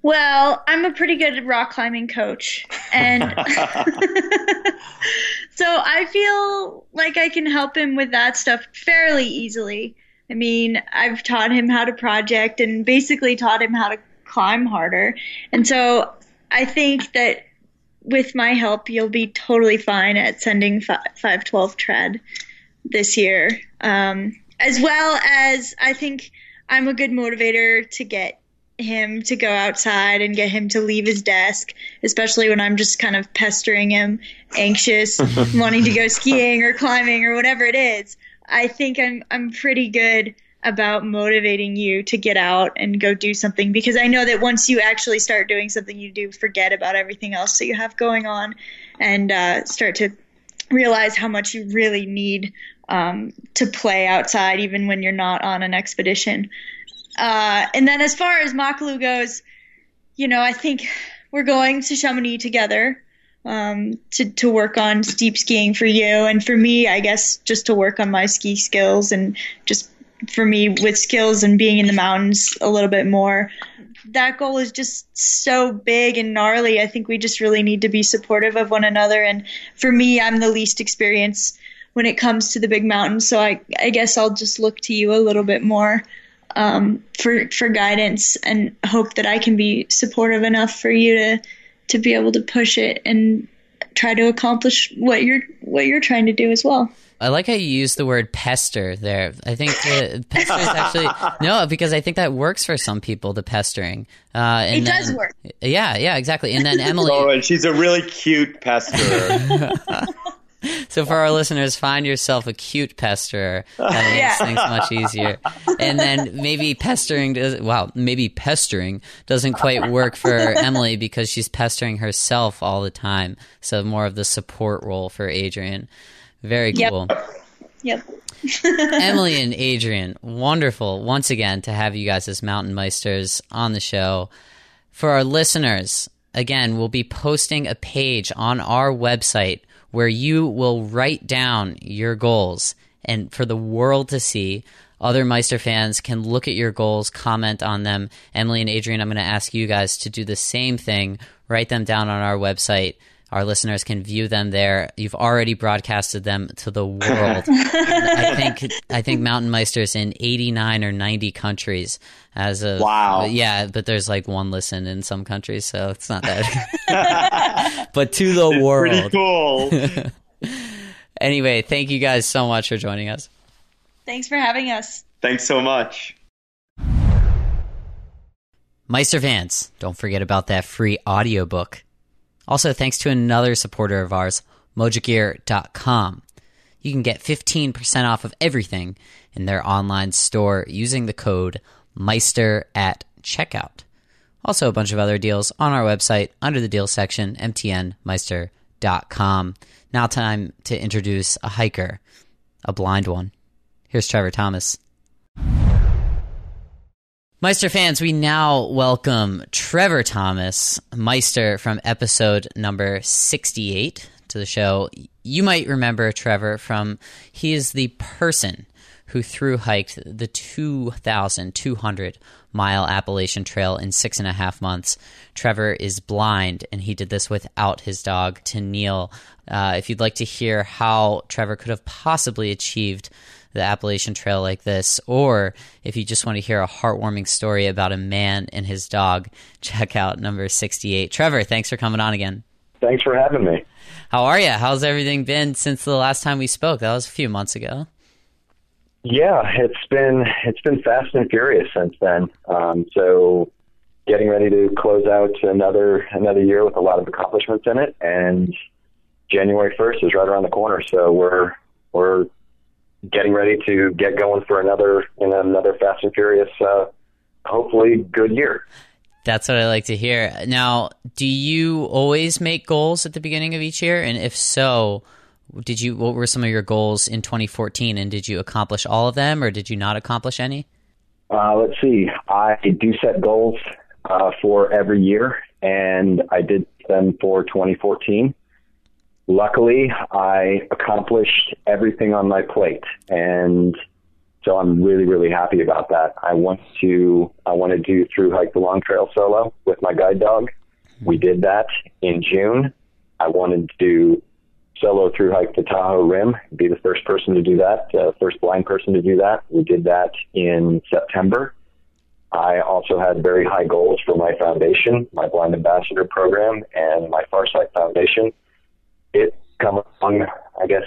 Well, I'm a pretty good rock climbing coach, and so I feel like I can help him with that stuff fairly easily. I've taught him how to project and basically taught him how to climb harder. And so I think that with my help, you'll be totally fine at sending 512 tread this year. As well as I think I'm a good motivator to get him to go outside and get him to leave his desk, especially when I'm just kind of pestering him, anxious, wanting to go skiing or climbing or whatever it is. I think I'm pretty good about motivating you to get out and go do something, because I know that once you actually start doing something, you do forget about everything else that you have going on and start to realize how much you really need to play outside, even when you're not on an expedition. And then as far as Makalu goes, I think we're going to Chamonix together to work on steep skiing for you, and for me, I guess, just to work on my ski skills, and just for me with skills and being in the mountains a little bit more. That goal is just so big and gnarly. I think we just really need to be supportive of one another. And for me, I'm the least experienced when it comes to the big mountains. So I guess I'll just look to you a little bit more for guidance, and hope that I can be supportive enough for you to be able to push it and try to accomplish what you're trying to do as well. I like how you use the word pester there. I think pester is actually no, because I think that works for some people. The pestering, it does work. Yeah, exactly. And then Emily, and she's a really cute pesterer. So for our listeners, find yourself a cute pesterer. That makes things much easier. And then maybe pestering doesn't quite work for Emily because she's pestering herself all the time. So more of the support role for Adrian. Very cool. Yep. Emily and Adrian, wonderful once again to have you guys as Mountain Meisters on the show. For our listeners, again, we'll be posting a page on our website where you will write down your goals, and for the world to see, other Meister fans can look at your goals, comment on them. Emily and Adrian, I'm going to ask you guys to do the same thing. Write them down on our website. Our listeners can view them there. You've already broadcasted them to the world. I think Mountain Meisters in 89 or 90 countries as of wow. Yeah, but there's like one listen in some countries, so it's not that. But to the world. Pretty cool. Anyway, thank you guys so much for joining us. Thanks for having us. Thanks so much. Meister fans, don't forget about that free audiobook. Also, thanks to another supporter of ours, mojogear.com. You can get 15% off of everything in their online store using the code Meister at checkout. Also, a bunch of other deals on our website under the deals section, MTNmeister.com. Now time to introduce a hiker, a blind one. Here's Trevor Thomas. Meister fans, we now welcome Trevor Thomas, Meister from episode number 68 to the show. You might remember Trevor he is the person who thru-hiked the 2,200-mile Appalachian Trail in 6.5 months. Trevor is blind, and he did this without his dog, Tennille. If you'd like to hear how Trevor could have possibly achieved the Appalachian Trail like this, or if you just want to hear a heartwarming story about a man and his dog, check out number 68. Trevor, thanks for coming on again. Thanks for having me. How are you? How's everything been since the last time we spoke? That was a few months ago. Yeah, it's been fast and furious since then. So getting ready to close out another year with a lot of accomplishments in it, and January 1st is right around the corner. So we're getting ready to get going for another fast and furious, hopefully good year. That's what I like to hear. Now, do you always make goals at the beginning of each year? And if so, what were some of your goals in 2014? And did you accomplish all of them, or did you not accomplish any? Let's see. I do set goals for every year, and I did them for 2014. Luckily, I accomplished everything on my plate, and so I'm really, really happy about that. I want to do thru-hike the Long Trail solo with my guide dog. We did that in June. I wanted to do solo thru-hike the Tahoe Rim, be the first person to do that, first blind person to do that. We did that in September. I also had very high goals for my foundation, my Blind Ambassador program, and my Farsight Foundation. It's come along, I guess,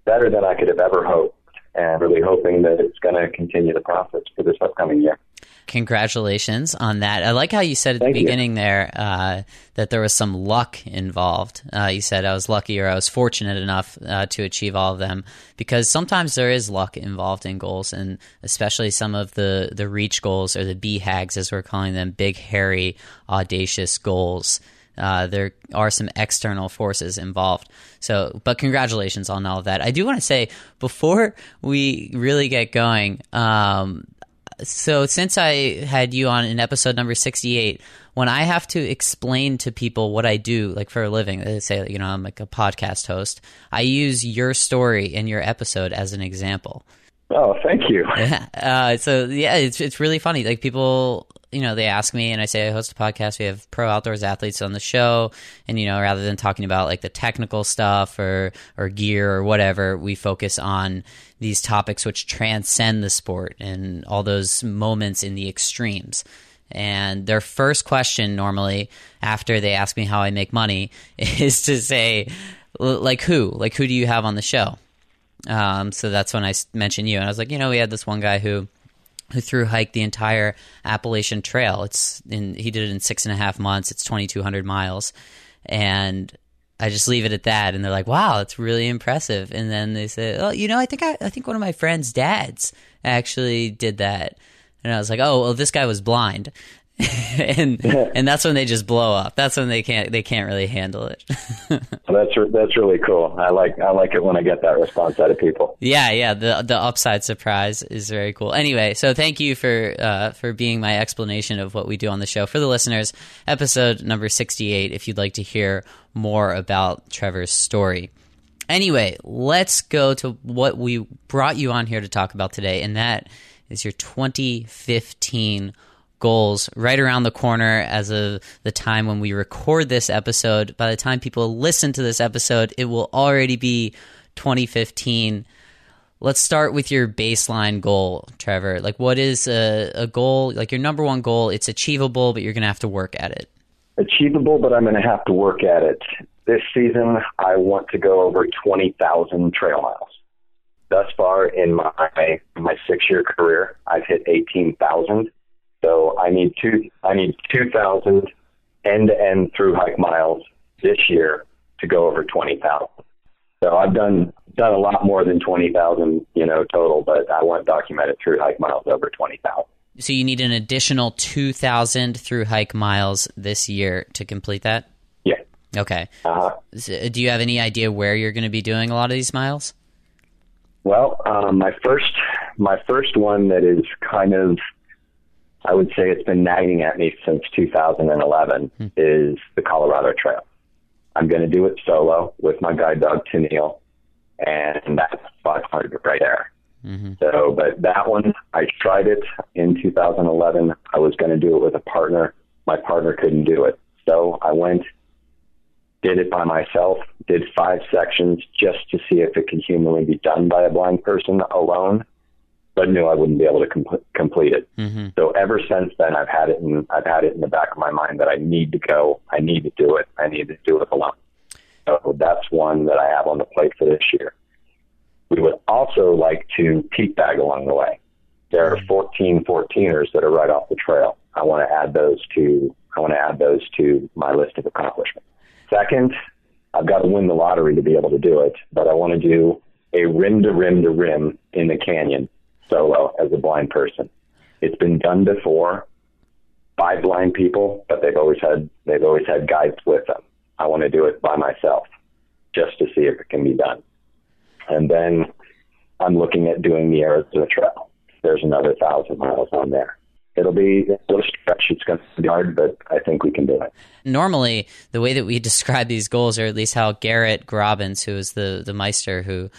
better than I could have ever hoped, and really hoping that it's going to continue the process for this upcoming year. Congratulations on that. I like how you said at the beginning there that there was some luck involved. You said I was lucky, or I was fortunate enough to achieve all of them, because sometimes there is luck involved in goals, and especially some of the reach goals, or the BHAGs as we're calling them, big, hairy, audacious goals. There are some external forces involved. So, but congratulations on all of that. I do want to say, before we really get going, so since I had you on in episode number 68, when I have to explain to people what I do, like for a living, they say, I'm like a podcast host, I use your story in your episode as an example. Oh, thank you. Yeah. So yeah, it's really funny. Like people, they ask me, and I say I host a podcast. We have pro outdoors athletes on the show, and rather than talking about like the technical stuff or gear or whatever, we focus on these topics which transcend the sport and all those moments in the extremes. And their first question normally after they ask me how I make money is to say, like who do you have on the show? So that's when I mentioned you. And I was like, we had this one guy who through hiked the entire Appalachian Trail. He did it in 6.5 months. It's 2,200 miles. And I just leave it at that. And they're like, wow, it's really impressive. And then they say, oh, I think one of my friend's dads actually did that. And I was like, oh, well, this guy was blind. and that's when they just blow up. That's when they can't really handle it. That's really cool. I like it when I get that response out of people. Yeah. The upside surprise is very cool. Anyway, so thank you for being my explanation of what we do on the show. For the listeners, episode number 68, if you'd like to hear more about Trevor's story. Anyway, let's go to what we brought you on here to talk about today, and that is your 2015 goals, right around the corner as of the time when we record this episode. By the time people listen to this episode, it will already be 2015. Let's start with your baseline goal, Trevor. Like, what is a goal, like your number one goal? It's achievable, but you're going to have to work at it. Achievable, but I'm going to have to work at it. This season, I want to go over 20,000 trail miles. Thus far in my 6-year career, I've hit 18,000. So I need 2,000 end-to-end through hike miles this year to go over 20,000. So I've done a lot more than 20,000, total, but I want documented through hike miles over 20,000. So you need an additional 2,000 through hike miles this year to complete that? Yeah. Okay. So do you have any idea where you're going to be doing a lot of these miles? Well, my first one that is kind of, I would say it's been nagging at me since 2011 is the Colorado Trail. I'm going to do it solo with my guide dog, Tennille, and that's 500 right there. Mm-hmm. So, but that one, I tried it in 2011. I was going to do it with a partner. My partner couldn't do it. So I went, did it by myself, did 5 sections just to see if it could humanly be done by a blind person alone, but knew I wouldn't be able to complete it. Mm-hmm. So ever since then, I've had it in the back of my mind that I need to go. I need to do it. I need to do it alone. So that's one that I have on the plate for this year. We would also like to peak bag along the way. There are 14 14ers that are right off the trail. I want to add those to my list of accomplishments. Second, I've got to win the lottery to be able to do it, but I want to do a rim to rim to rim in the canyon solo as a blind person. It's been done before by blind people, but they've always had guides with them. I want to do it by myself just to see if it can be done. And then I'm looking at doing the Arizona Trail. There's another 1,000 miles on there. It'll be a little stretch. It's going to be hard, but I think we can do it. Normally, the way that we describe these goals, or at least how Garett Graubins, who is the Meister who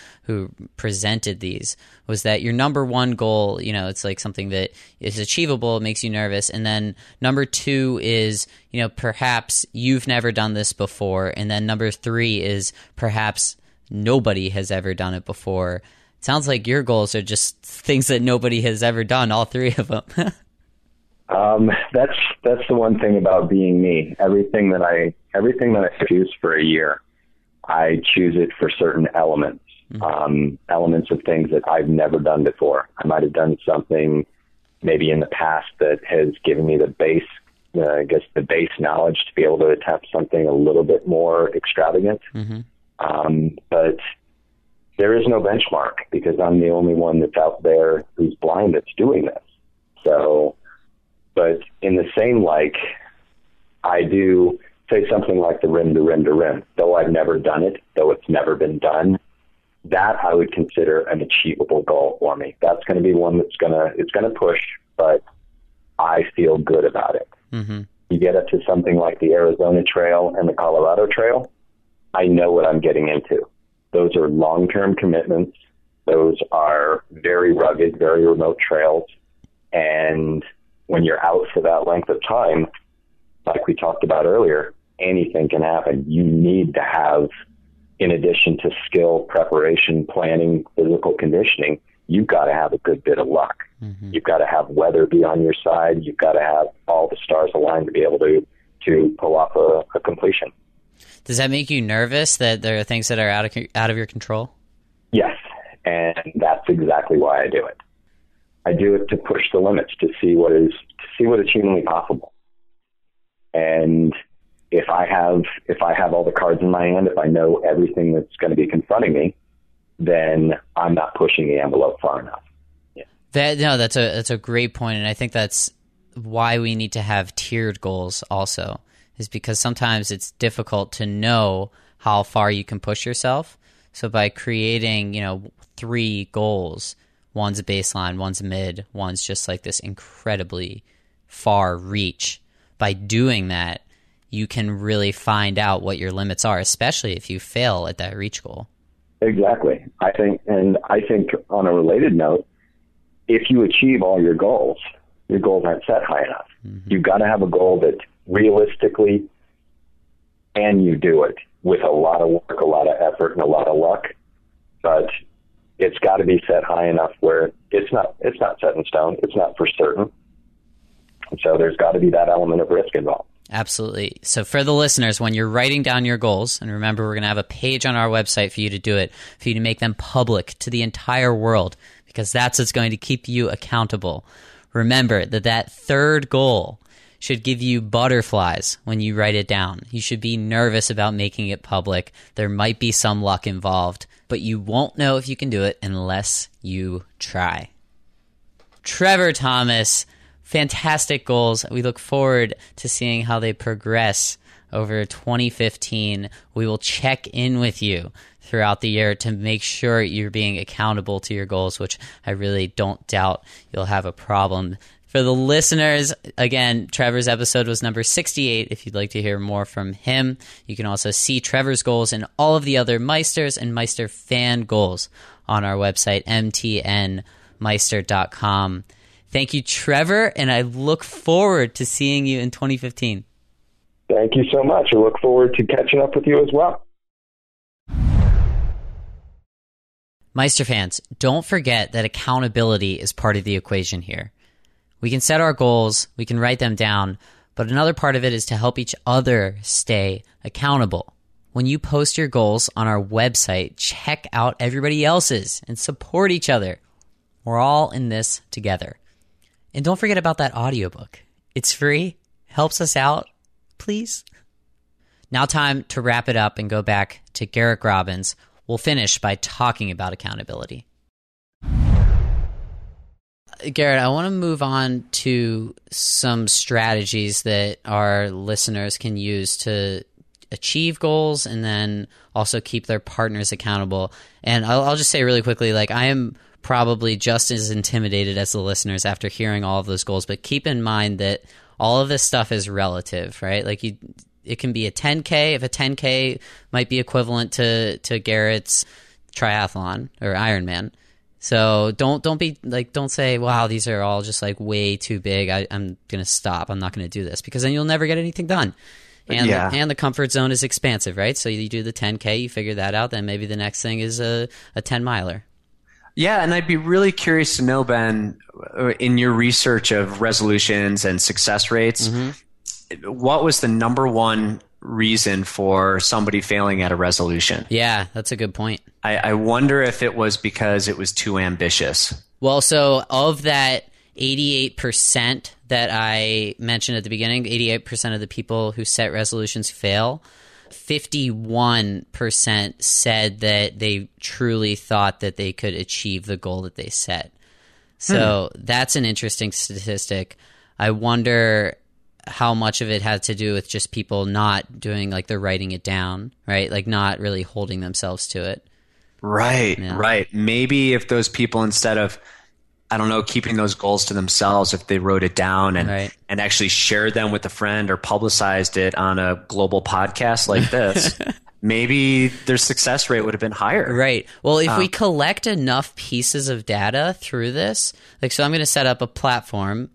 presented these, was that your number one goal, it's like something that is achievable, it makes you nervous. And then number 2 is, perhaps you've never done this before. And then number 3 is perhaps nobody has ever done it before. It sounds like your goals are just things that nobody has ever done, all 3 of them. That's the one thing about being me. Everything that I choose for a year, I choose it for certain elements. Mm-hmm. Elements of things that I've never done before. I might have done something maybe in the past that has given me the base knowledge to be able to attempt something a little bit more extravagant. Mm-hmm. But there is no benchmark because I'm the only one that's out there who's blind that's doing this. So, but in the same I do say something like the rim to rim to rim, though I've never done it, though it's never been done, that I would consider an achievable goal for me. That's going to be one it's going to push, but I feel good about it. Mm-hmm. You get up to something like the Arizona Trail and the Colorado Trail, I know what I'm getting into. Those are long-term commitments. Those are very rugged, very remote trails. And when you're out for that length of time, like we talked about earlier, anything can happen. You need to have, in addition to skill, preparation, planning, physical conditioning, you've got to have a good bit of luck. Mm-hmm. You've got to have weather be on your side. You've got to have all the stars aligned to be able to pull off a completion. Does that make you nervous that there are things that are out of your control? Yes, and that's exactly why I do it. I do it to push the limits, to see what is humanly possible. And if I have all the cards in my hand, if I know everything that's going to be confronting me, then I'm not pushing the envelope far enough. Yeah. That's a great point, and I think that's why we need to have tiered goals also, is because sometimes it's difficult to know how far you can push yourself. So by creating, 3 goals, one's a baseline, one's a mid, one's just like this incredibly far reach. By doing that, you can really find out what your limits are, especially if you fail at that reach goal. Exactly. I think on a related note, if you achieve all your goals aren't set high enough. Mm-hmm. You've got to have a goal that realistically, and you do it with a lot of work, a lot of effort, and a lot of luck, but it's got to be set high enough where it's not set in stone. It's not for certain. And so there's got to be that element of risk involved. Absolutely. So for the listeners, when you're writing down your goals, and remember, we're going to have a page on our website for you to do it, for you to make them public to the entire world, because that's what's going to keep you accountable. Remember that third goal should give you butterflies when you write it down. You should be nervous about making it public. There might be some luck involved, but you won't know if you can do it unless you try. Trevor Thomas, fantastic goals. We look forward to seeing how they progress over 2015. We will check in with you throughout the year to make sure you're being accountable to your goals, which I really don't doubt you'll have a problem. For the listeners, again, Trevor's episode was number 68. If you'd like to hear more from him, you can also see Trevor's goals and all of the other Meisters and Meister fan goals on our website, MTNmeister.com. Thank you, Trevor, and I look forward to seeing you in 2015. Thank you so much. I look forward to catching up with you as well. Meister fans, don't forget that accountability is part of the equation here. We can set our goals, we can write them down, but another part of it is to help each other stay accountable. When you post your goals on our website, check out everybody else's and support each other. We're all in this together. And don't forget about that audiobook. It's free, helps us out, please. Now time to wrap it up and go back to Garett Graubins. We'll finish by talking about accountability. Garett, I want to move on to some strategies that our listeners can use to achieve goals and then also keep their partners accountable. And I'll just say really quickly, I am probably just as intimidated as the listeners after hearing all of those goals, but keep in mind that all of this stuff is relative, right? It can be a 10K. If a 10K might be equivalent to Garett's triathlon or Ironman. So don't say, wow, these are all just way too big. I'm going to stop. I'm not going to do this, because then you'll never get anything done. And the comfort zone is expansive, right? So you do the 10K, you figure that out. Then maybe the next thing is a 10 miler. Yeah, and I'd be really curious to know, Ben, in your research of resolutions and success rates, what was the number one reason for somebody failing at a resolution? Yeah, that's a good point. I wonder if it was because it was too ambitious. Well, so of that 88% that I mentioned at the beginning, 88% of the people who set resolutions fail, 51% said that they truly thought that they could achieve the goal that they set. So that's an interesting statistic. I wonder how much of it had to do with just people not doing the writing it down, right? Not really holding themselves to it. Right, right. Maybe if those people, instead of, keeping those goals to themselves, if they wrote it down and actually shared them with a friend or publicized it on a global podcast like this, maybe their success rate would have been higher. Right. Well, if we collect enough pieces of data through this, so I'm going to set up a platform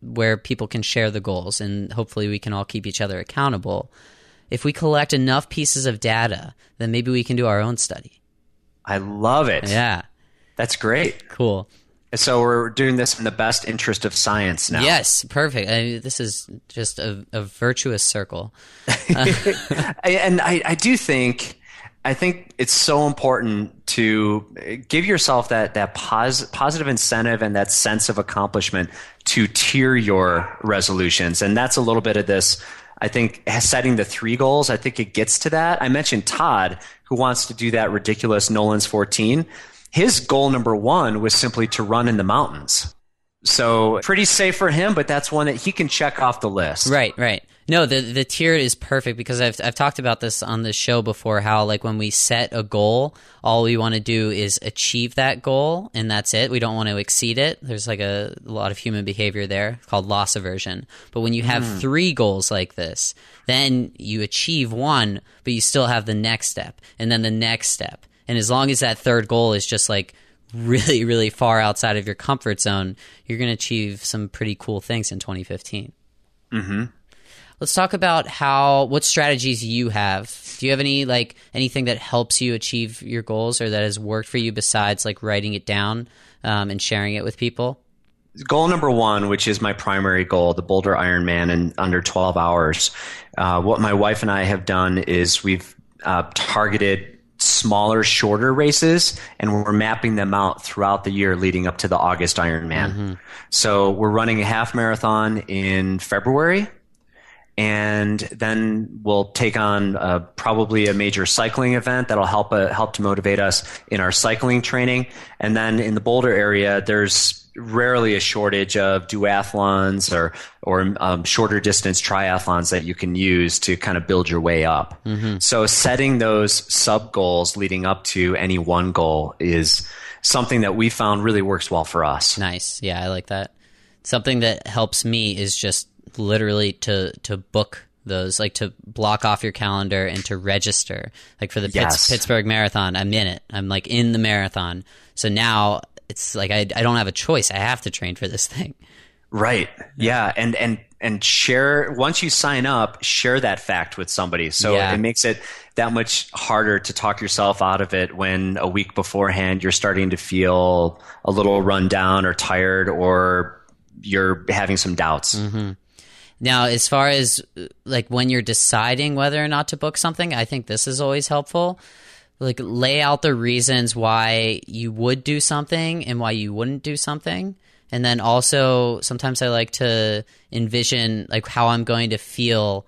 where people can share the goals, and hopefully we can all keep each other accountable. If we collect enough pieces of data, then maybe we can do our own study. I love it. Yeah. That's great. Cool. So we're doing this in the best interest of science now. Yes, perfect. This is just a virtuous circle. And I do think it's so important to give yourself that positive incentive and that sense of accomplishment to tier your resolutions. And that's a little bit of this, I think, setting the 3 goals. I think it gets to that. I mentioned Todd, who wants to do that ridiculous Nolan's 14. His goal number 1 was simply to run in the mountains. So pretty safe for him, but that's one that he can check off the list. Right. No, the tier is perfect because I've talked about this on the show before, how like when we set a goal, all we want to do is achieve that goal and that's it. We don't want to exceed it. There's like a lot of human behavior there called loss aversion. But when you have 3 goals like this, then you achieve one, but you still have the next step and then the next step. And as long as that 3rd goal is just like really, really far outside of your comfort zone, you're going to achieve some pretty cool things in 2015. Mm-hmm. Let's talk about what strategies you have. Do you have anything that helps you achieve your goals or that has worked for you besides like writing it down and sharing it with people? Goal number 1, which is my primary goal, the Boulder Ironman in under 12 hours. What my wife and I have done is we've targeted smaller, shorter races, and we're mapping them out throughout the year leading up to the August Ironman. Mm-hmm. So we're running a half marathon in February, and then we'll take on probably a major cycling event that'll help to motivate us in our cycling training. And then in the Boulder area, there's rarely a shortage of duathlons or shorter distance triathlons that you can use to kind of build your way up. Mm-hmm. So setting those sub goals leading up to any one goal is something that we found really works well for us. Nice. Yeah, I like that. Something that helps me is just literally to book those, like to block off your calendar and to register. Like for the Pittsburgh Marathon, I'm in it. I'm like in the marathon. So now it's like I don't have a choice. I have to train for this thing. Right. Yeah. And share, once you sign up, share that fact with somebody. So it makes it that much harder to talk yourself out of it when a week beforehand you're starting to feel a little run down or tired or you're having some doubts. Mm-hmm. Now, as far as like when you're deciding whether or not to book something, I think this is always helpful. Like lay out the reasons why you would do something and why you wouldn't do something. And then also sometimes I like to envision like how I'm going to feel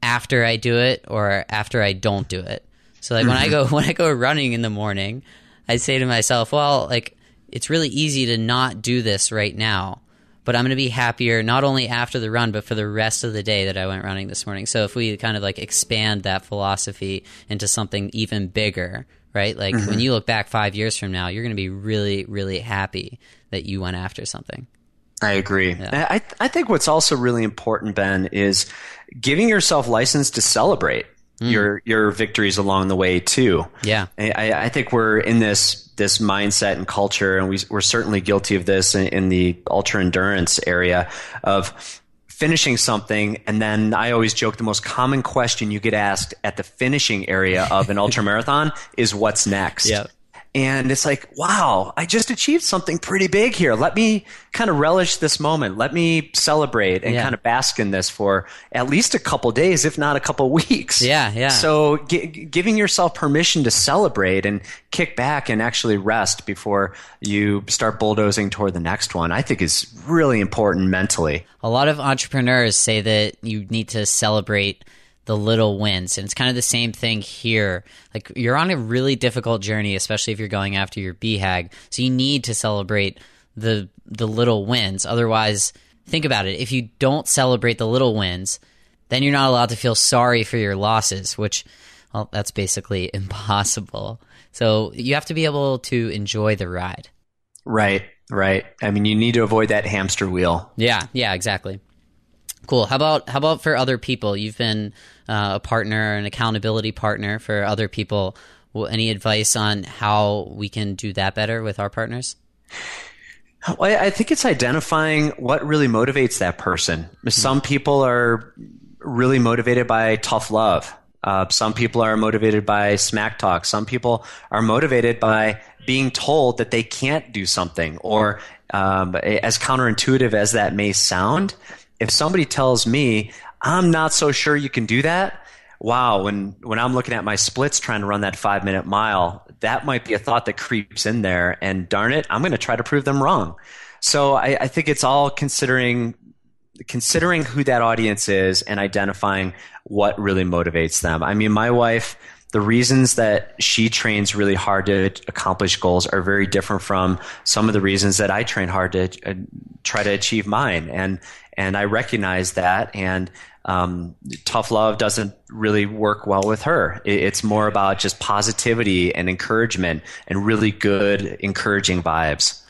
after I do it or after I don't do it. So like when I go running in the morning, I say to myself, well, like it's really easy to not do this right now, but I'm going to be happier not only after the run, but for the rest of the day that I went running this morning. So if we kind of like expand that philosophy into something even bigger, right? Like when you look back 5 years from now, you're going to be really, really happy that you went after something. I agree. Yeah. I think what's also really important, Ben, is giving yourself license to celebrate your victories along the way too. Yeah. I think we're in this mindset and culture, and we're certainly guilty of this in the ultra endurance area of finishing something. And then I always joke the most common question you get asked at the finishing area of an ultra marathon is what's next? Yeah. And it's like, wow, I just achieved something pretty big here. Let me kind of relish this moment. Let me celebrate and kind of bask in this for at least a couple days, if not a couple weeks. Yeah. So giving yourself permission to celebrate and kick back and actually rest before you start bulldozing toward the next one, I think is really important mentally. A lot of entrepreneurs say that you need to celebrate the little wins. And it's kind of the same thing here. Like you're on a really difficult journey, especially if you're going after your BHAG. So you need to celebrate the little wins. Otherwise, think about it. If you don't celebrate the little wins, then you're not allowed to feel sorry for your losses, which, well, that's basically impossible. So you have to be able to enjoy the ride. Right. I mean, you need to avoid that hamster wheel. Yeah, exactly. Cool. How about for other people? You've been a partner, an accountability partner for other people. Any advice on how we can do that better with our partners? Well, I think it's identifying what really motivates that person. Some people are really motivated by tough love. Some people are motivated by smack talk. Some people are motivated by being told that they can't do something, or as counterintuitive as that may sound, if somebody tells me, I'm not so sure you can do that, wow, when I'm looking at my splits trying to run that 5-minute mile, that might be a thought that creeps in there, and darn it, I'm going to try to prove them wrong. So I think it's all considering who that audience is and identifying what really motivates them. I mean, my wife, the reasons that she trains really hard to accomplish goals are very different from some of the reasons that I train hard to try to achieve mine. And I recognize that, and tough love doesn't really work well with her. It's more about just positivity and encouragement and really good, encouraging vibes.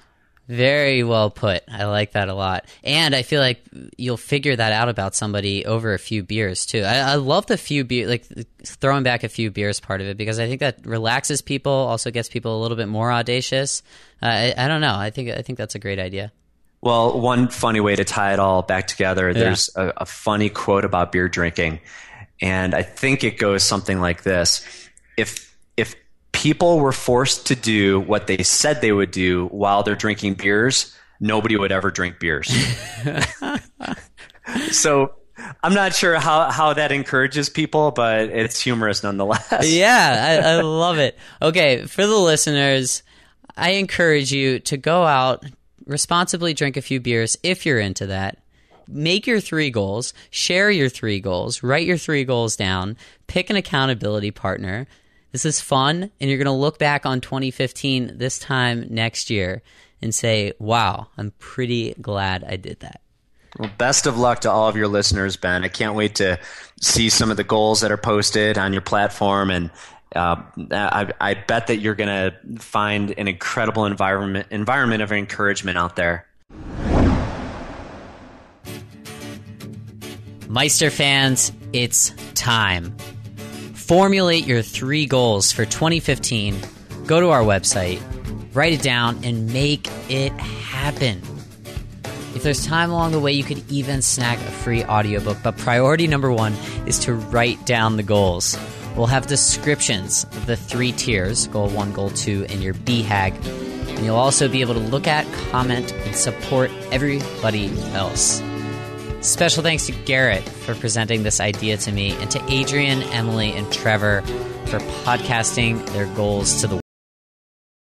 Very well put. I like that a lot. And I feel like you'll figure that out about somebody over a few beers too. I love the few beer, like throwing back a few beers part of it, because I think that relaxes people, also gets people a little bit more audacious. I don't know. I think that's a great idea. Well, one funny way to tie it all back together, there's a funny quote about beer drinking, and I think it goes something like this. If people were forced to do what they said they would do while they're drinking beers, nobody would ever drink beers. So I'm not sure how that encourages people, but it's humorous nonetheless. Yeah, I love it. Okay, for the listeners, I encourage you to go out, responsibly drink a few beers if you're into that. Make your 3 goals, share your 3 goals, write your 3 goals down, pick an accountability partner. This is fun, and you're going to look back on 2015 this time next year and say, wow, I'm pretty glad I did that. Well, best of luck to all of your listeners, Ben. I can't wait to see some of the goals that are posted on your platform, and I bet that you're going to find an incredible environment of encouragement out there. Meister fans, it's time. Formulate your 3 goals for 2015. Go to our website, write it down, and make it happen. If there's time along the way, you could even snag a free audiobook. But priority number 1 is to write down the goals. We'll have descriptions of the 3 tiers, goal 1, goal 2, and your BHAG. And you'll also be able to look at, comment, and support everybody else. Special thanks to Garett for presenting this idea to me, and to Adrian, Emily, and Trevor for podcasting their goals to the